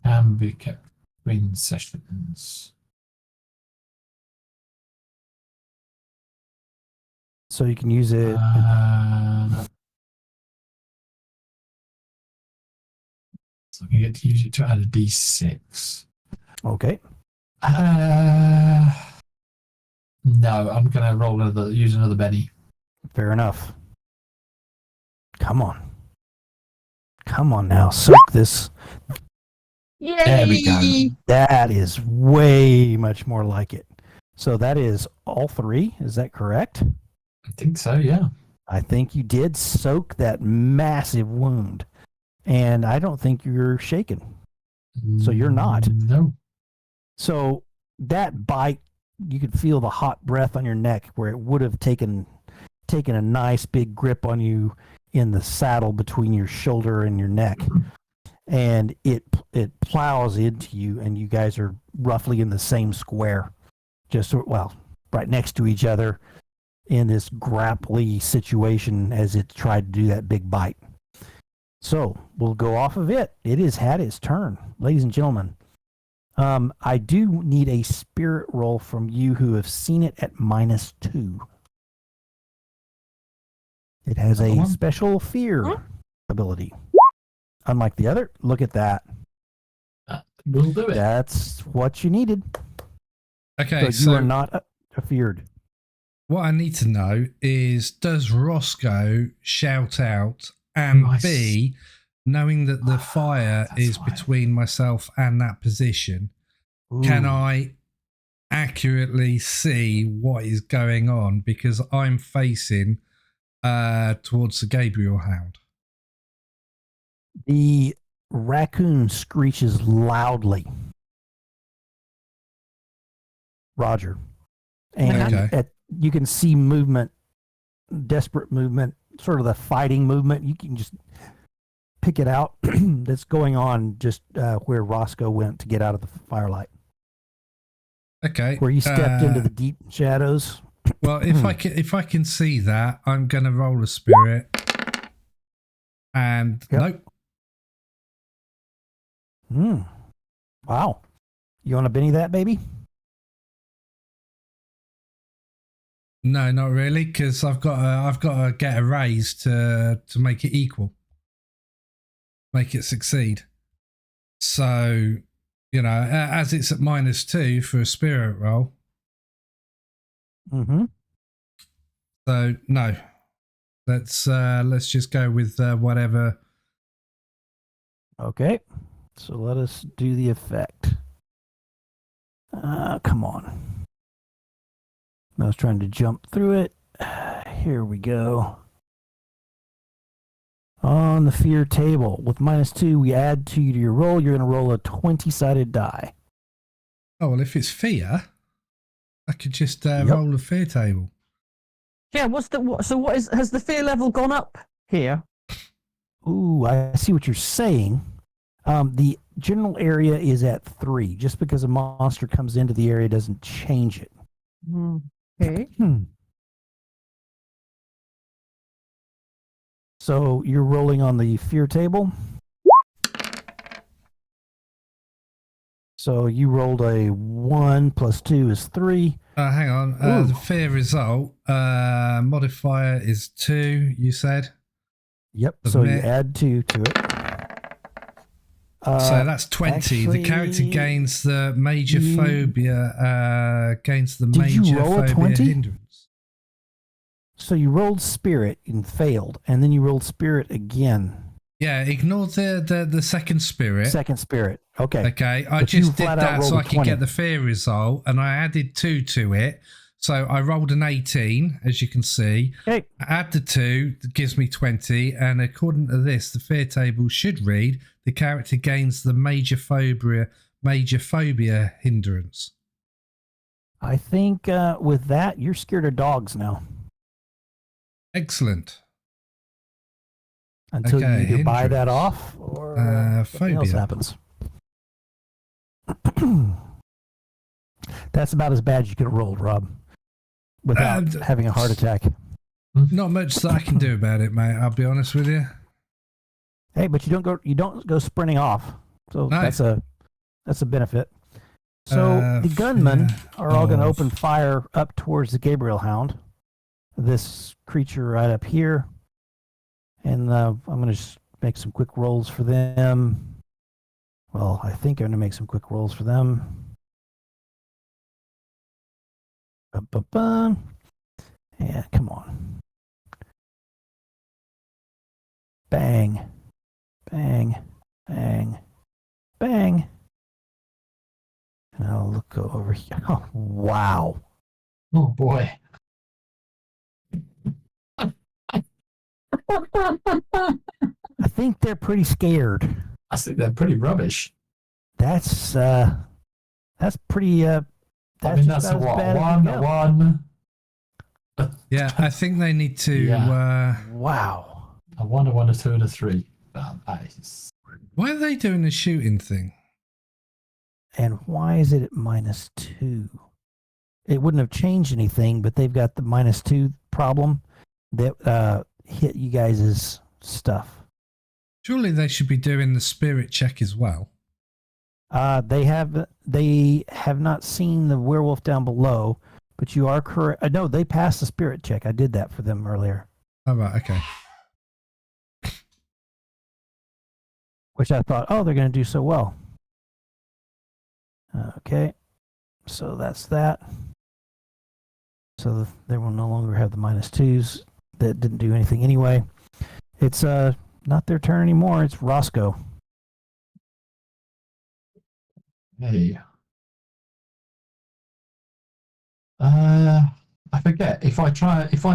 can be kept between sessions. So you can use it. So I can get to use it to add a D6. Okay. No, I'm going to use another Benny. Fair enough. Come on. Come on now. Soak this. Yay! There we go. That is way much more like it. So that is all 3. Is that correct? I think so, yeah. I think you did soak that massive wound. And I don't think you're shaken. So you're not. No. So that bite, you could feel the hot breath on your neck where it would have taken a nice big grip on you in the saddle between your shoulder and your neck. And it plows into you, and you guys are roughly in the same square. Just, well, right next to each other in this grapply situation as it tried to do that big bite. So we'll go off of it. It has had its turn, ladies and gentlemen. I do need a spirit roll from you who have seen it at -2. It has a special fear ability. Unlike the other, look at that. We'll do it. That's what you needed. Okay, so you are not feared. What I need to know is, does Rosco shout out, and B, knowing that the fire is between myself and that position, can I accurately see what is going on? Because I'm facing towards the Gabriel Hound. The raccoon screeches loudly. Roger. And you can see movement, desperate movement, sort of the fighting movement. You can just pick it out that's going on just where Rosco went to get out of the firelight. Okay. Where you stepped into the deep shadows. Well, if I can see that, I'm going to roll a spirit. And nope. Wow. You want to Benny that, baby? No, not really, because I've got to get a raise to make it equal, make it succeed. So, you know, as it's at -2 for a spirit roll. Mm-hmm. So no, Let's just go with whatever. Okay. So let us do the effect. Come on. I was trying to jump through it. Here we go. On the fear table, with -2, we add 2 to your roll. You're going to roll a 20-sided die. Oh well, if it's fear, I could just roll the fear table. Yeah, what is, has the fear level gone up here? Ooh, I see what you're saying. The general area is at 3. Just because a monster comes into the area doesn't change it. Okay. So you're rolling on the fear table. So you rolled a 1 plus 2 is 3. Hang on. The fear result modifier is 2. You said. Yep. So you add 2 to it. So that's 20. Actually, the character gains the major phobia. Gains the Did major you roll a phobia 20? hindrance. So you rolled spirit and failed, and then you rolled spirit again. Yeah, ignore the second spirit. Second spirit. Okay. Okay, I But you just did flat out that so rolled I a could 20. get the fear result, and I added 2 to it. So I rolled an 18, as you can see. Okay. Add the 2, that gives me 20, and according to this, the fear table should read, the character gains the major phobia hindrance. I think with that, you're scared of dogs now. Excellent. Until Okay, you either buy hindrance. that off or something else phobia. happens. That's about as bad as you could have rolled, Rob, without having a heart attack. Not much that I can do about it, mate. I'll be honest with you. Hey, but you don't go sprinting off, so No. that's a benefit. So the gunmen are all going to open fire up towards the Gabriel Hound, this creature right up here, and I'm going to just make some quick rolls for them. Well, I think I'm going to make some quick rolls for them. Yeah, come on. Bang, bang, bang, bang. And I'll look over here. Oh, wow. Oh boy. I think they're pretty scared. I think they're pretty rubbish. That's pretty. I mean, that's a what? One. Yeah, I think they need to. Wow. A 1, a 2, and a 3. That is... Why are they doing the shooting thing? And why is it at -2? It wouldn't have changed anything, but they've got the -2 problem that hit you guys' stuff. Surely they should be doing the spirit check as well. They have not seen the werewolf down below, but you are correct. No, they passed the spirit check. I did that for them earlier. Oh, right, okay. Which I thought, oh, they're going to do so well. Okay, so that's that. So they will no longer have the -2s. That didn't do anything anyway. It's not their turn anymore. It's Rosco. Hey. I forget. If I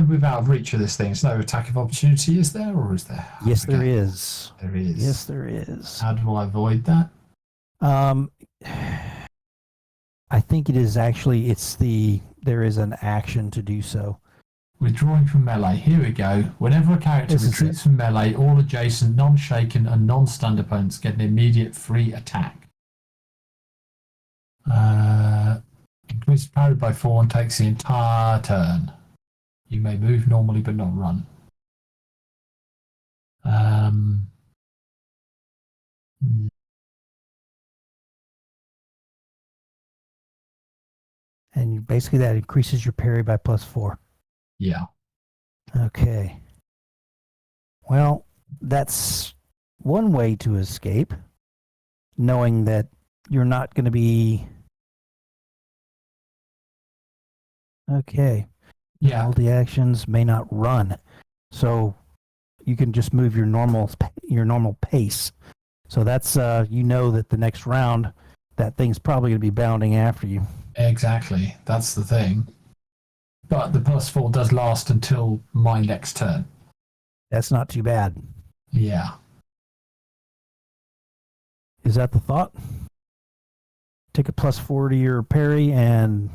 move out of reach of this thing, it's no attack of opportunity, is there, or is there? Yes, there is. There is. Yes, there is. How do I avoid that? I think it is actually, there is an action to do so. Withdrawing from melee. Here we go. Whenever a character retreats from melee, all adjacent, non-shaken, and non-stunned opponents get an immediate free attack. Increases parry by 4 and takes the entire turn. You may move normally but not run. And basically that increases your parry by +4. Yeah. Okay. Well, that's one way to escape, knowing that you're not going to be... Okay. Yeah. Multi-actions may not run. So you can just move your normal pace. So that's you know that the next round that thing's probably going to be bounding after you. Exactly. That's the thing. But the +4 does last until my next turn. That's not too bad. Yeah. Is that the thought? Take a +4 to your parry and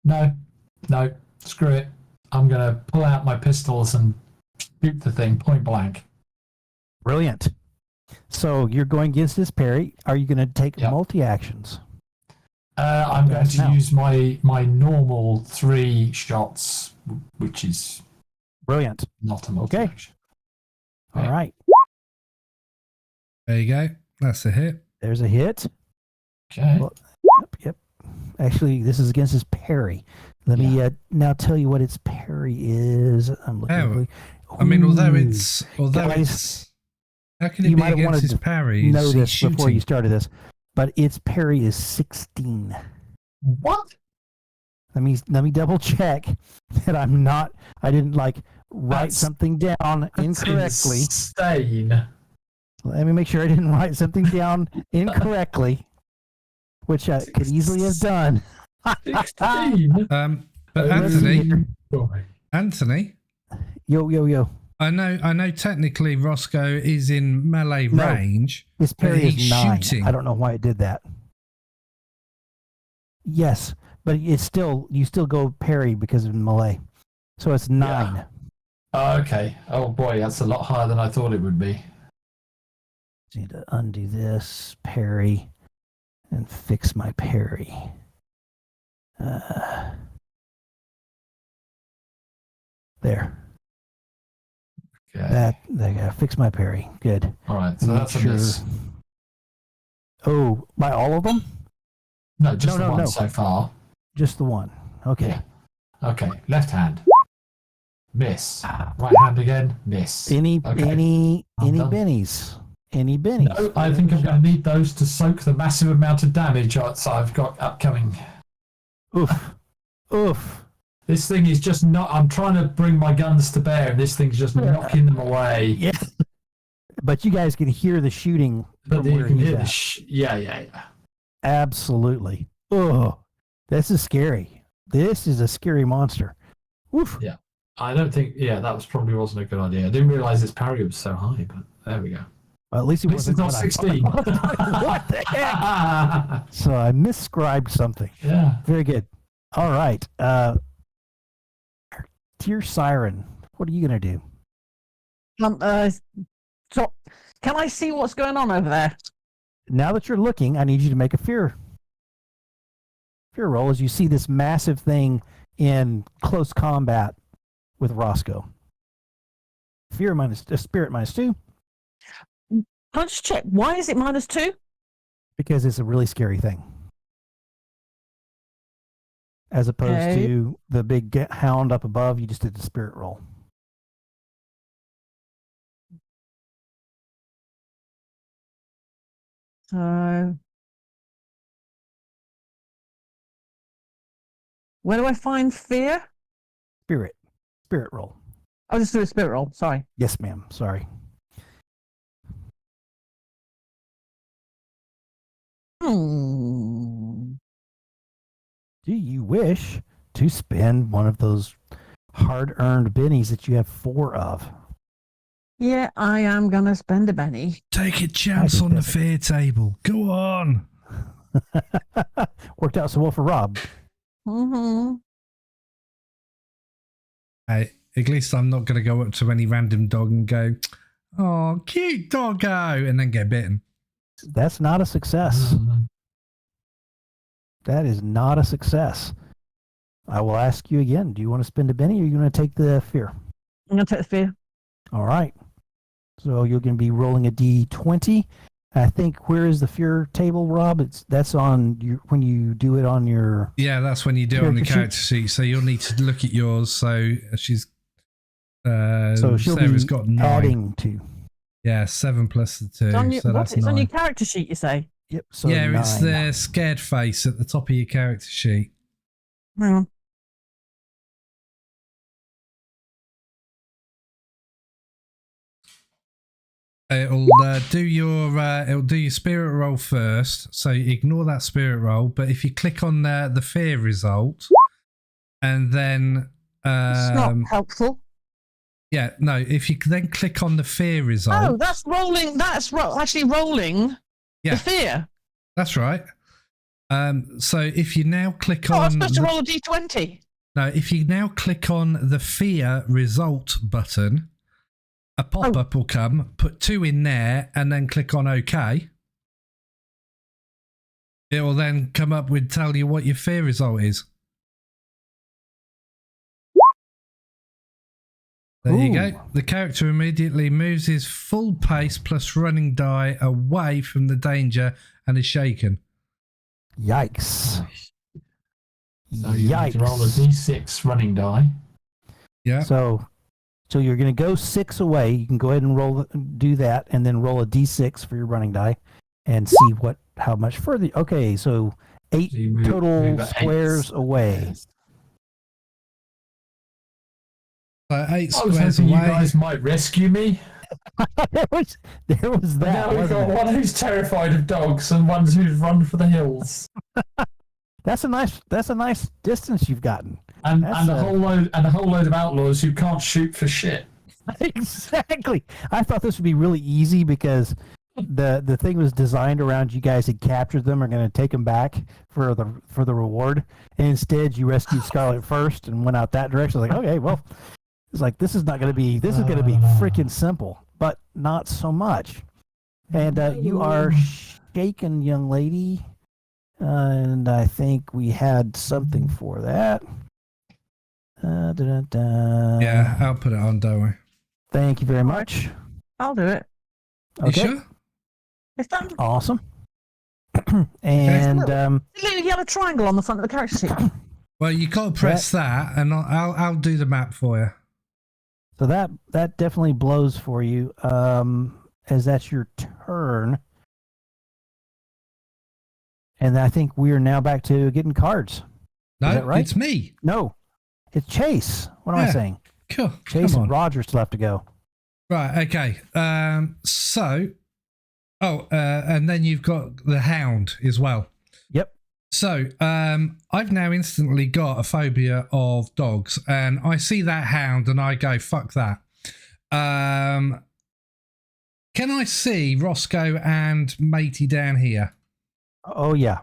No, screw it. I'm going to pull out my pistols and shoot the thing point blank. brilliant. So you're going against this parry. Are you going to take Yep. multi-actions? I'm going to Now. use my normal 3 shots, which is Brilliant. not a multi-action. All right. There you go. That's a hit. There's a hit. Okay. Well, yep. Actually, this is against his parry. Let me now tell you what its parry is. I'm looking. I mean, although Ooh. it's Guys, how can it you be might have against wanted his to parry? know He's this before shooting. you started this, but its parry is 16. What? Let me double check that I didn't write That's- something down incorrectly. Insane. Let me make sure I didn't write something down incorrectly, which I could easily have done. 16. But Let's see here. Anthony, Yo. I know technically Rosco is in melee No. range. His parry But is he's 9. shooting. I don't know why it did that. Yes, but it's still you still go parry because of melee. So it's 9. Okay. Oh boy, that's a lot higher than I thought it would be. Need to undo this parry and fix my parry. There. Okay. They gotta fix my parry. Good. All right. So Make that's a miss. Oh, by all of them? No, just No, the one no. so far. Just the one. Okay. Yeah. Okay. Left hand. Miss. Right hand again. Miss. Any Okay. any I'm done. bennies? Any bennies? No, I think I'm going to need those to soak the massive amount of damage I've got upcoming. Oof. This thing is just not. I'm trying to bring my guns to bear, and this thing's just knocking them away. Yeah. But you guys can hear the shooting But from you where can he's hear the at. yeah. Absolutely. Oh, this is scary. This is a scary monster. Oof. Yeah. I don't think. Yeah, that wasn't a good idea. I didn't realize this parry was so high, but there we go. Well, at least it At least it's wasn't not what I 16. thought. What the heck? So I misscribed something. Yeah. Very good. All right. Dear Siren, what are you going to do? So, can I see what's going on over there? Now that you're looking, I need you to make a fear roll as you see this massive thing in close combat with Rosco. Spirit -2, Can I just check? Why is it -2? because it's a really scary thing. As opposed to the big hound up above, you just did the spirit roll. So, where do I find fear? Spirit roll. I'll just do a spirit roll. Sorry. Yes, ma'am. Sorry. Do you wish to spend one of those hard-earned bennies that you have 4 of? Yeah, I am gonna spend a penny. Take a chance on the fear table. Go on. Worked out so well for Rob. Mm-hmm. Hey, at least I'm not going to go up to any random dog and go, "Oh, cute doggo," and then get bitten. That's not a success. That is not a success. I will ask you again. Do you want to spend a penny or are you going to take the fear? I'm gonna take the fear. All right. So you're going to be rolling a d20. I think, where is the fear table, Rob? That's on your, when you do it on your... Yeah, that's when you do it on the character sheet. So you'll need to look at yours. So she's... so she'll Sarah's be got 9. adding 2. Yeah, 7 plus the 2. It's on your, so what? that's It's 9. on your character sheet, you say? Yep. So yeah, 9. it's the scared face at the top of your character sheet. Hang on. It'll do your spirit roll first, so ignore that spirit roll. But if you click on the fear result, and then It's not helpful. yeah, no, if you then click on the fear result, Oh, that's rolling. That's actually rolling. Yeah. The fear. That's right. So if you now click Oh, on I'm supposed to roll a d20. no, if you now click on the fear result button, a pop-up will come, put 2 in there, and then click on OK. It will then come up with tell you what your fear result is. There you go. The character immediately moves his full pace plus running die away from the danger and is shaken. Yikes. So you need to roll a d6 running die. Yeah. So you're going to go 6 away. You can go ahead and do that, and then roll a d6 for your running die, and see how much further. Okay, so 8 total squares away. So 8 I was squares hoping away. you guys might rescue me. there was that. Now we've got Wasn't it? one who's terrified of dogs and one who's run for the hills. That's a nice distance you've gotten. And a whole load of outlaws who can't shoot for shit. Exactly. I thought this would be really easy because the thing was designed around you guys had captured them, are going to take them back for the reward, and instead you rescued Scarlet first and went out that direction. I was like, okay, well, it's like this is going to be freaking simple, but not so much. And you are shaken, young lady, and I think we had something for that. Yeah, I'll put it on, don't we? Thank you very much. I'll do it. Okay. You sure? It's done. Awesome. And little yellow triangle on the front of the character sheet. Well, you got to press that, and I'll do the map for you. so that definitely blows for you. As that's your turn. And I think we are now back to getting cards. No, Is that right? it's me. No, it's Chase. What am I saying? Cool. Chase Come on. and Roger still have to go. Right. Okay. And then you've got the Hound as well. Yep. So I've now instantly got a phobia of dogs, and I see that Hound and I go, fuck that. Can I see Rosco and Matey down here? Oh yeah.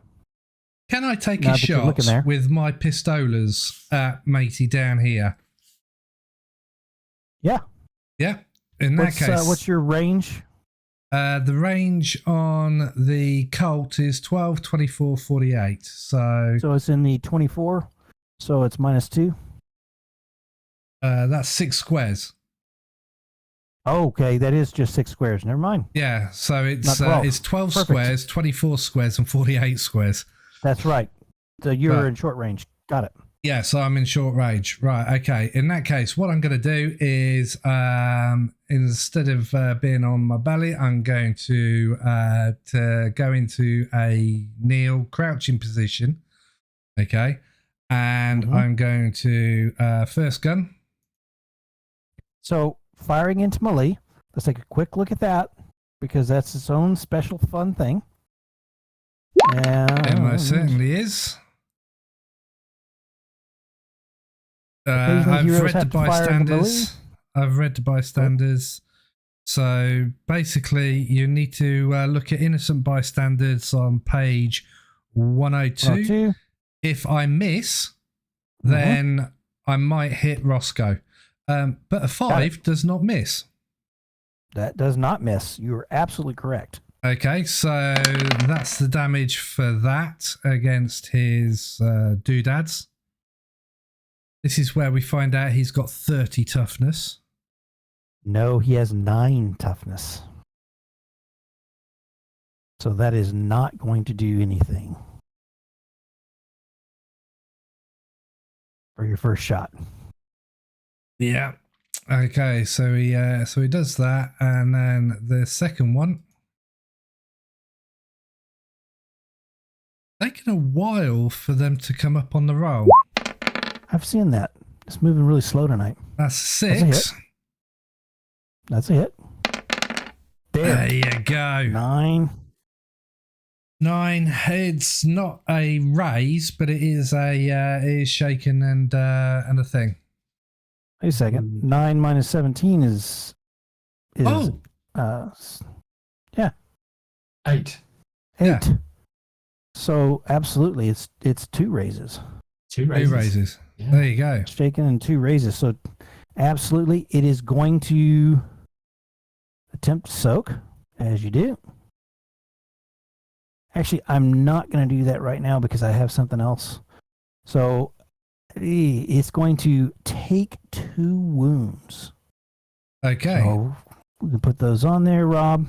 Can I take Now a that you're shot looking there. with my pistolas at Matey down here? Yeah. Yeah. In that case, What's your range? the range on the Colt is 12, 24, 48. So So it's in the 24. So it's -2. that's 6 squares. Oh, okay, that is just 6 squares. Never mind. Yeah. So Not 12. it's 12 Perfect. squares, 24 squares, and 48 squares. That's right. So you're Right. in short range. Got it. Yeah, so I'm in short range. Right, okay. In that case, what I'm going to do is instead of being on my belly, I'm going to go into a kneel, crouching position. Okay. And I'm going to first gun. So firing into melee. Let's take a quick look at that because that's its own special fun thing. Yeah, most certainly is. I've read the bystanders. I've read the bystanders. So basically, you need to look at innocent bystanders on page 102. If I miss, then I might hit Rosco. But a 5 does not miss. That does not miss. You are absolutely correct. Okay, so that's the damage for that against his doodads. This is where we find out he's got 30 toughness. No, he has 9 toughness. So that is not going to do anything for your first shot. Yeah. Okay, so he does that, and then the second one. taken a while for them to come up on the roll. I've seen that. It's moving really slow tonight. That's That's a 6. That's a hit. There you go. 9. 9. It's not a raise, but it is it is shaken and a thing. Wait a second. 9 minus 17 is Oh, yeah, 8. 8. Yeah. So absolutely, it's 2 raises. 2 2 raises. raises. Yeah. There you go. Shaken and 2 raises. So absolutely, it is going to attempt to soak as you do. Actually, I'm not going to do that right now because I have something else. So it's going to take 2 wounds. Okay. So we can put those on there, Rob.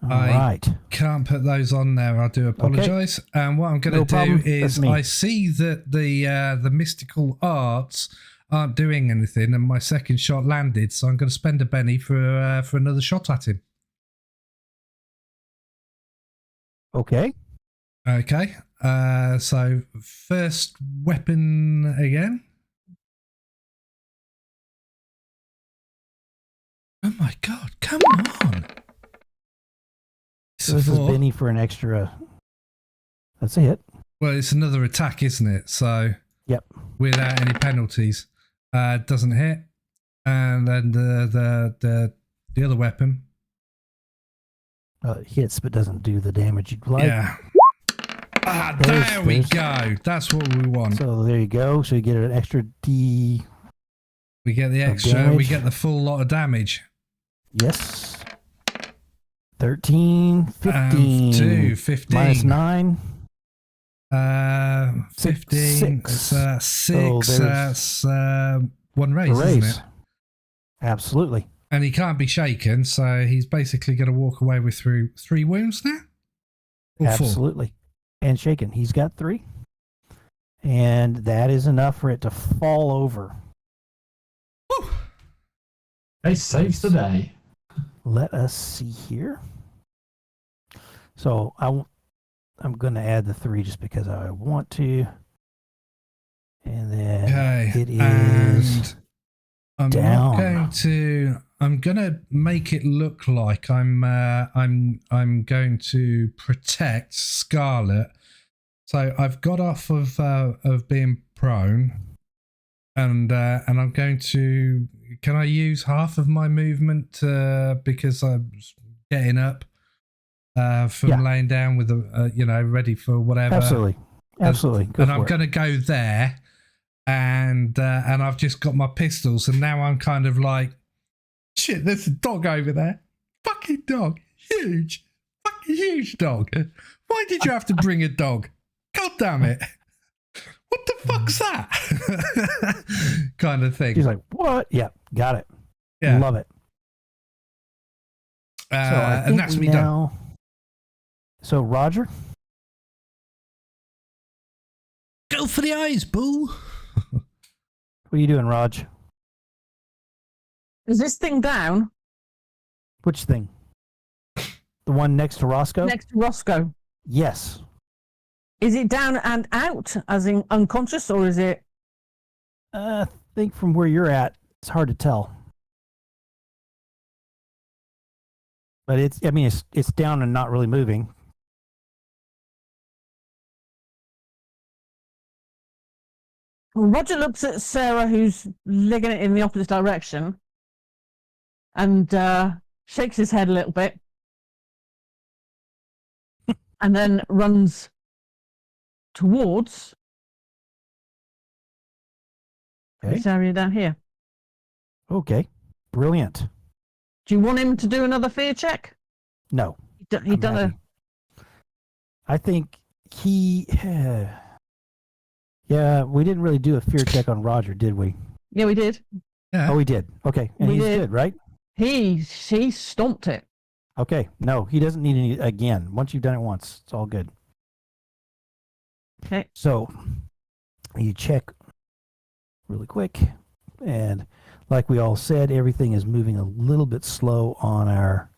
All right. Can't put those on there. I do apologise. And what I'm going to No problem. do is That's me. I see that the mystical arts aren't doing anything, and my second shot landed. So I'm going to spend a penny for another shot at him. Okay. Okay. So first weapon again. Oh my god! Come on. It's So a this is 4. Benny for an extra. That's a hit. Well, it's another attack, isn't it? So Yep. without any penalties, doesn't hit, and then the other weapon. It hits but doesn't do the damage you'd like. Yeah. There we There's- go. That's what we want. So there you go. So you get an extra D. We get the of extra. We damage. get the full lot of damage. Yes. 13, 15. 2, 15. Minus 9. 15. Six. So that's 6. So there's That's 1 raise, a isn't raise. it? Absolutely. And he can't be shaken, so he's basically going to walk away with 3 wounds now? Or 4? Absolutely. And shaken. He's got 3. And that is enough for it to fall over. Woo! They saves the day. Let us see here. So I'm going to add the 3 just because I want to. And then Okay. it is I'm down. not going to. I'm going to make it look like I'm going to protect Scarlet. So I've got off of being prone, and I'm going to. Can I use half of my movement because I'm getting up from laying down with the ready for whatever. Absolutely. Absolutely. Go And for I'm it. going to go there, and I've just got my pistols, and now I'm kind of like, shit, there's a dog over there. Fucking dog. Huge. Fucking huge dog. Why did you have to bring a dog? God damn it. What the fuck's that? Kind of thing. He's like, what? Yeah, got it. Yeah. Love it. So I think and that's me done. now. So Roger, Go for the eyes, boo. what are you doing, Raj? Is this thing down Which thing? The one next to Rosco? next to Rosco? Yes. Is it down and out, as in unconscious, or is it? I think from where you're at, it's hard to tell. But it's down and not really moving. Well, Roger looks at Sarah, who's legging it in the opposite direction, and shakes his head a little bit, and then runs towards this area down here. Okay. Brilliant. Do you want him to do another fear check? No. He I'm done happy. I think he. Yeah, we didn't really do a fear check on Roger, did we? Yeah, we did. Yeah. Oh, we did. Okay, and We he's did. good, right? He stomped it. Okay. No, he doesn't need any again. Once you've done it once, it's all good. Okay. So you check really quick, and like we all said, everything is moving a little bit slow on our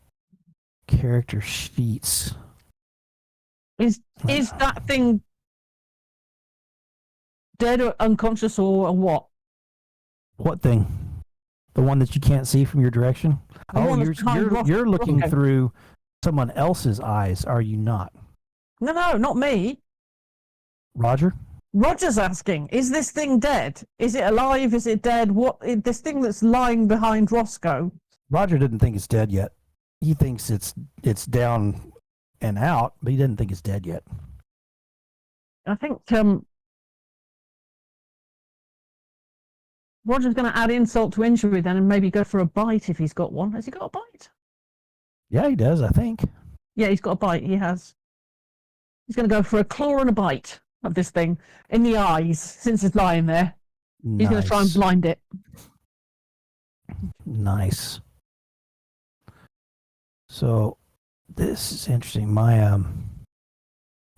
character sheets. Is that thing dead or unconscious or what? What thing? The one that you can't see from your direction? The one that's behind You're looking Rosco. through someone else's eyes, are you not? No, not me. Roger? Roger's asking, is this thing dead? Is it alive? Is it dead? What? This thing that's lying behind Rosco? Roger didn't think it's dead yet. He thinks it's down and out, but he didn't think it's dead yet. I think Roger's going to add insult to injury then and maybe go for a bite if he's got one. Has he got a bite? Yeah, he does, I think. Yeah, he's got a bite. He has. He's going to go for a claw and a bite of this thing in the eyes since it's lying there. He's going to try and blind it. Nice. So this is interesting. My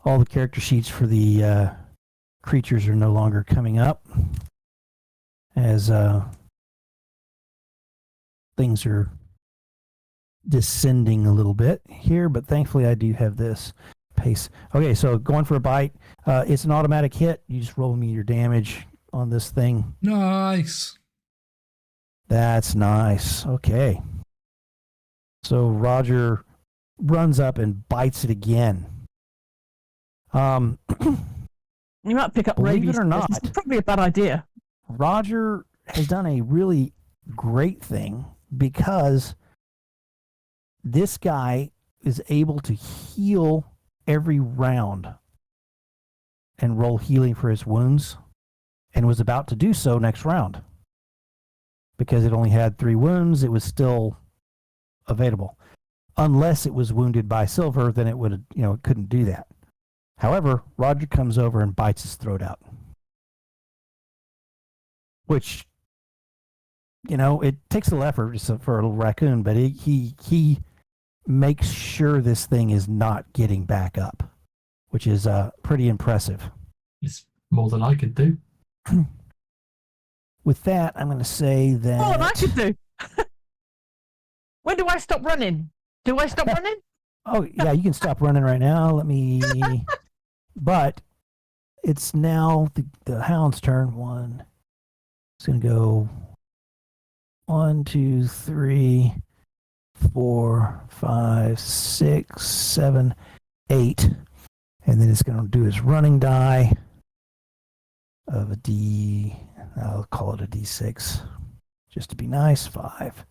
all the character sheets for the creatures are no longer coming up as things are descending a little bit here, but thankfully I do have this pace. Okay, so going for a bite. It's an automatic hit. You just roll me your damage on this thing. Nice. That's nice. Okay. So Roger runs up and bites it again. You might pick up Believe rabies. it or not, It's probably a bad idea. Roger has done a really great thing because this guy is able to heal every round and roll healing for his wounds, and was about to do so next round. Because it only had 3 wounds, it was still available. Unless it was wounded by silver, then it would, it couldn't do that. However, Roger comes over and bites his throat out. Which, it takes a little effort for a little raccoon, but he makes sure this thing is not getting back up, which is pretty impressive. It's more than I could do. With that, I'm going to say that... More than I could do. When do I stop running? Do I stop running? Oh, yeah, you can stop running right now. Let me... But it's now the hound's turn. It's going to go 1, 2, 3, 4, 5, 6, 7, 8. And then it's going to do his running die of a D... I'll call it a D6 just to be nice. 5.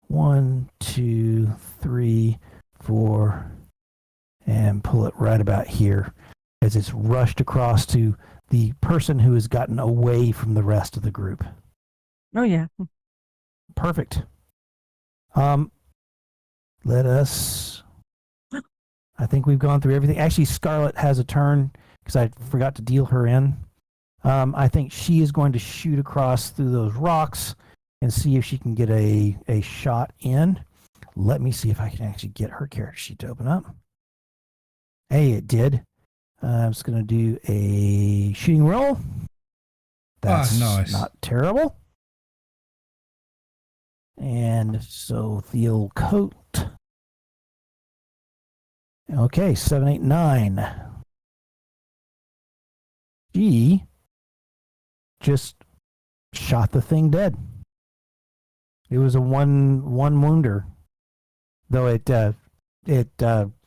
1, 2, 3, 4, and pull it right about here as it's rushed across to the person who has gotten away from the rest of the group. Oh, yeah. Perfect. Let us... I think we've gone through everything. Actually, Scarlet has a turn because I forgot to deal her in. I think she is going to shoot across through those rocks and see if she can get a shot in. Let me see if I can actually get her character sheet to open up. Hey, it did. I'm just going to do a shooting roll. That's nice. Not terrible. And so the old coat. Okay, 7, 8, 9. She just shot the thing dead. It was a one wounder, though it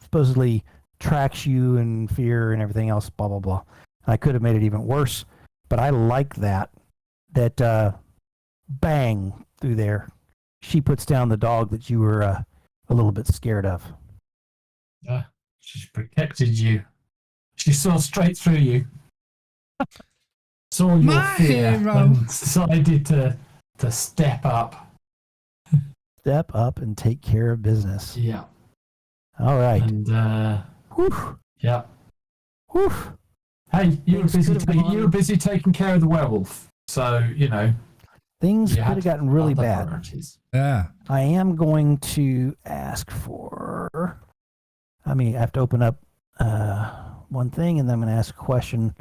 supposedly tracks you in fear and everything else. Blah blah blah. I could have made it even worse, but I like that bang through there. She puts down the dog that you were a little bit scared of. She protected you. She saw straight through you. Saw your My fear hero. and decided to step up. Step up and take care of business. Yeah. All right. And Whew. yeah. Whew. Hey, you were Things busy. could have gone- You were busy taking care of the werewolf. So Things you could had have gotten really other bad. priorities. Yeah. I am going to ask for... I have to open up one thing, and then I'm going to ask a question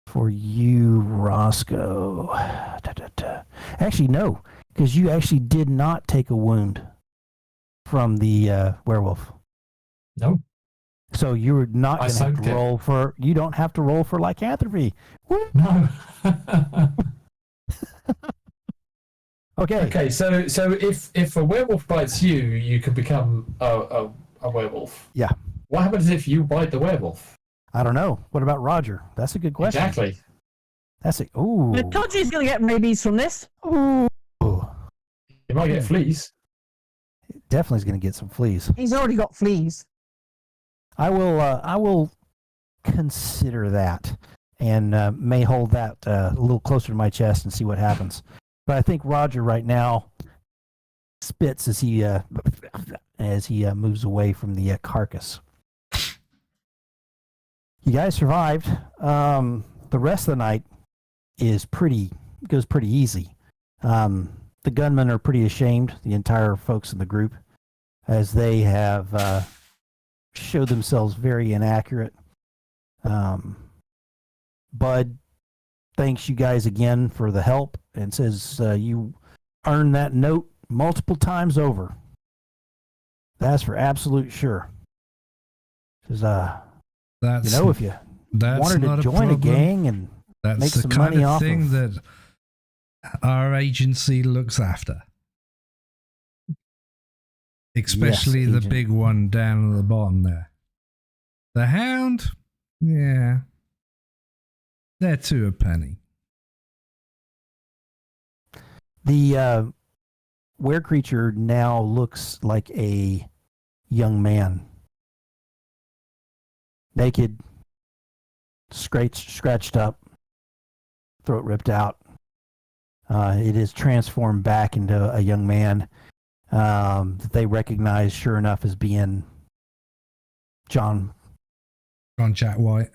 for you, Rosco. Actually, no, because you actually did not take a wound from the werewolf. No. So you're not I going to have soaked to it. roll for. You don't have to roll for lycanthropy. Woo! No. Okay. Okay, so if a werewolf bites you, you can become a werewolf. Yeah. What happens if you bite the werewolf? I don't know. What about Roger? That's a good question. Exactly. That's a ooh. I told you he's going to get rabies from this. Ooh. You might get fleas. Definitely is going to get some fleas. He's already got fleas. I will consider that and may hold that a little closer to my chest and see what happens. But I think Roger right now spits as he moves away from the carcass. You guys survived. The rest of the night goes pretty easy. The gunmen are pretty ashamed, the entire folks in the group, as they have showed themselves very inaccurate. Bud thanks you guys again for the help and says you earned that note multiple times over. That's for absolute sure. Says, if you wanted to join a gang and make the some kind money of off thing of, that our agency looks after. Especially Yes, the agent. big one down at the bottom there. The hound, yeah, they're two a penny. The were creature now looks like a young man. Naked, scratched up, throat ripped out. It is transformed back into a young man that they recognize, sure enough, as being John Jack White.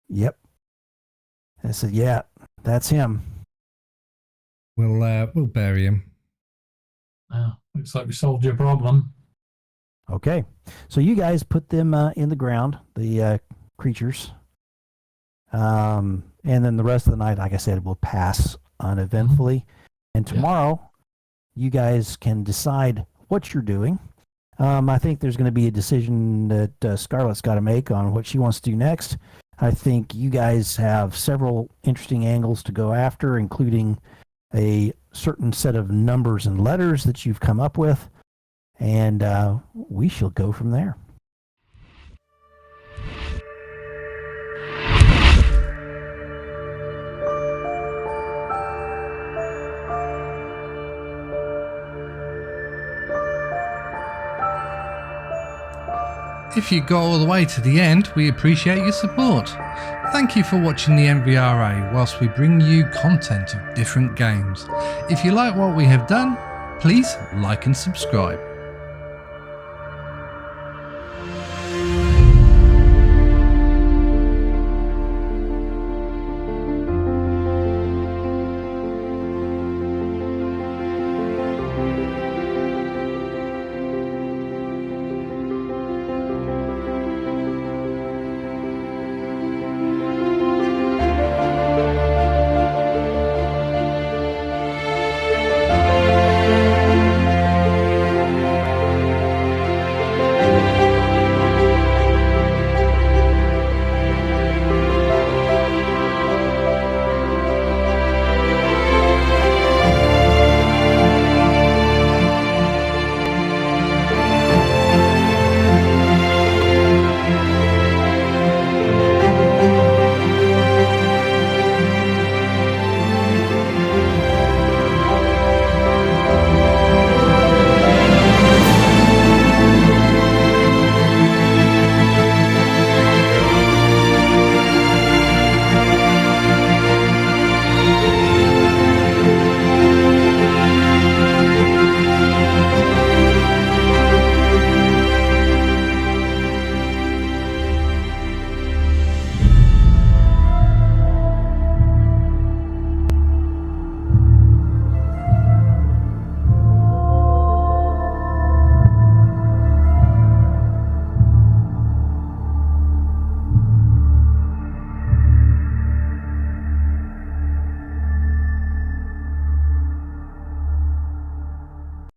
Yep. I said, yeah, that's him. We'll bury him. Oh, looks like we solved your problem. Okay. So you guys put them in the ground, the creatures. And then the rest of the night, like I said, will pass uneventfully. And tomorrow, you guys can decide what you're doing. I think there's going to be a decision that Scarlet's got to make on what she wants to do next. I think you guys have several interesting angles to go after, including a certain set of numbers and letters that you've come up with, and we shall go from there. If you got all the way to the end, we appreciate your support. Thank you for watching the NVRA whilst we bring you content of different games. If you like what we have done, please like and subscribe.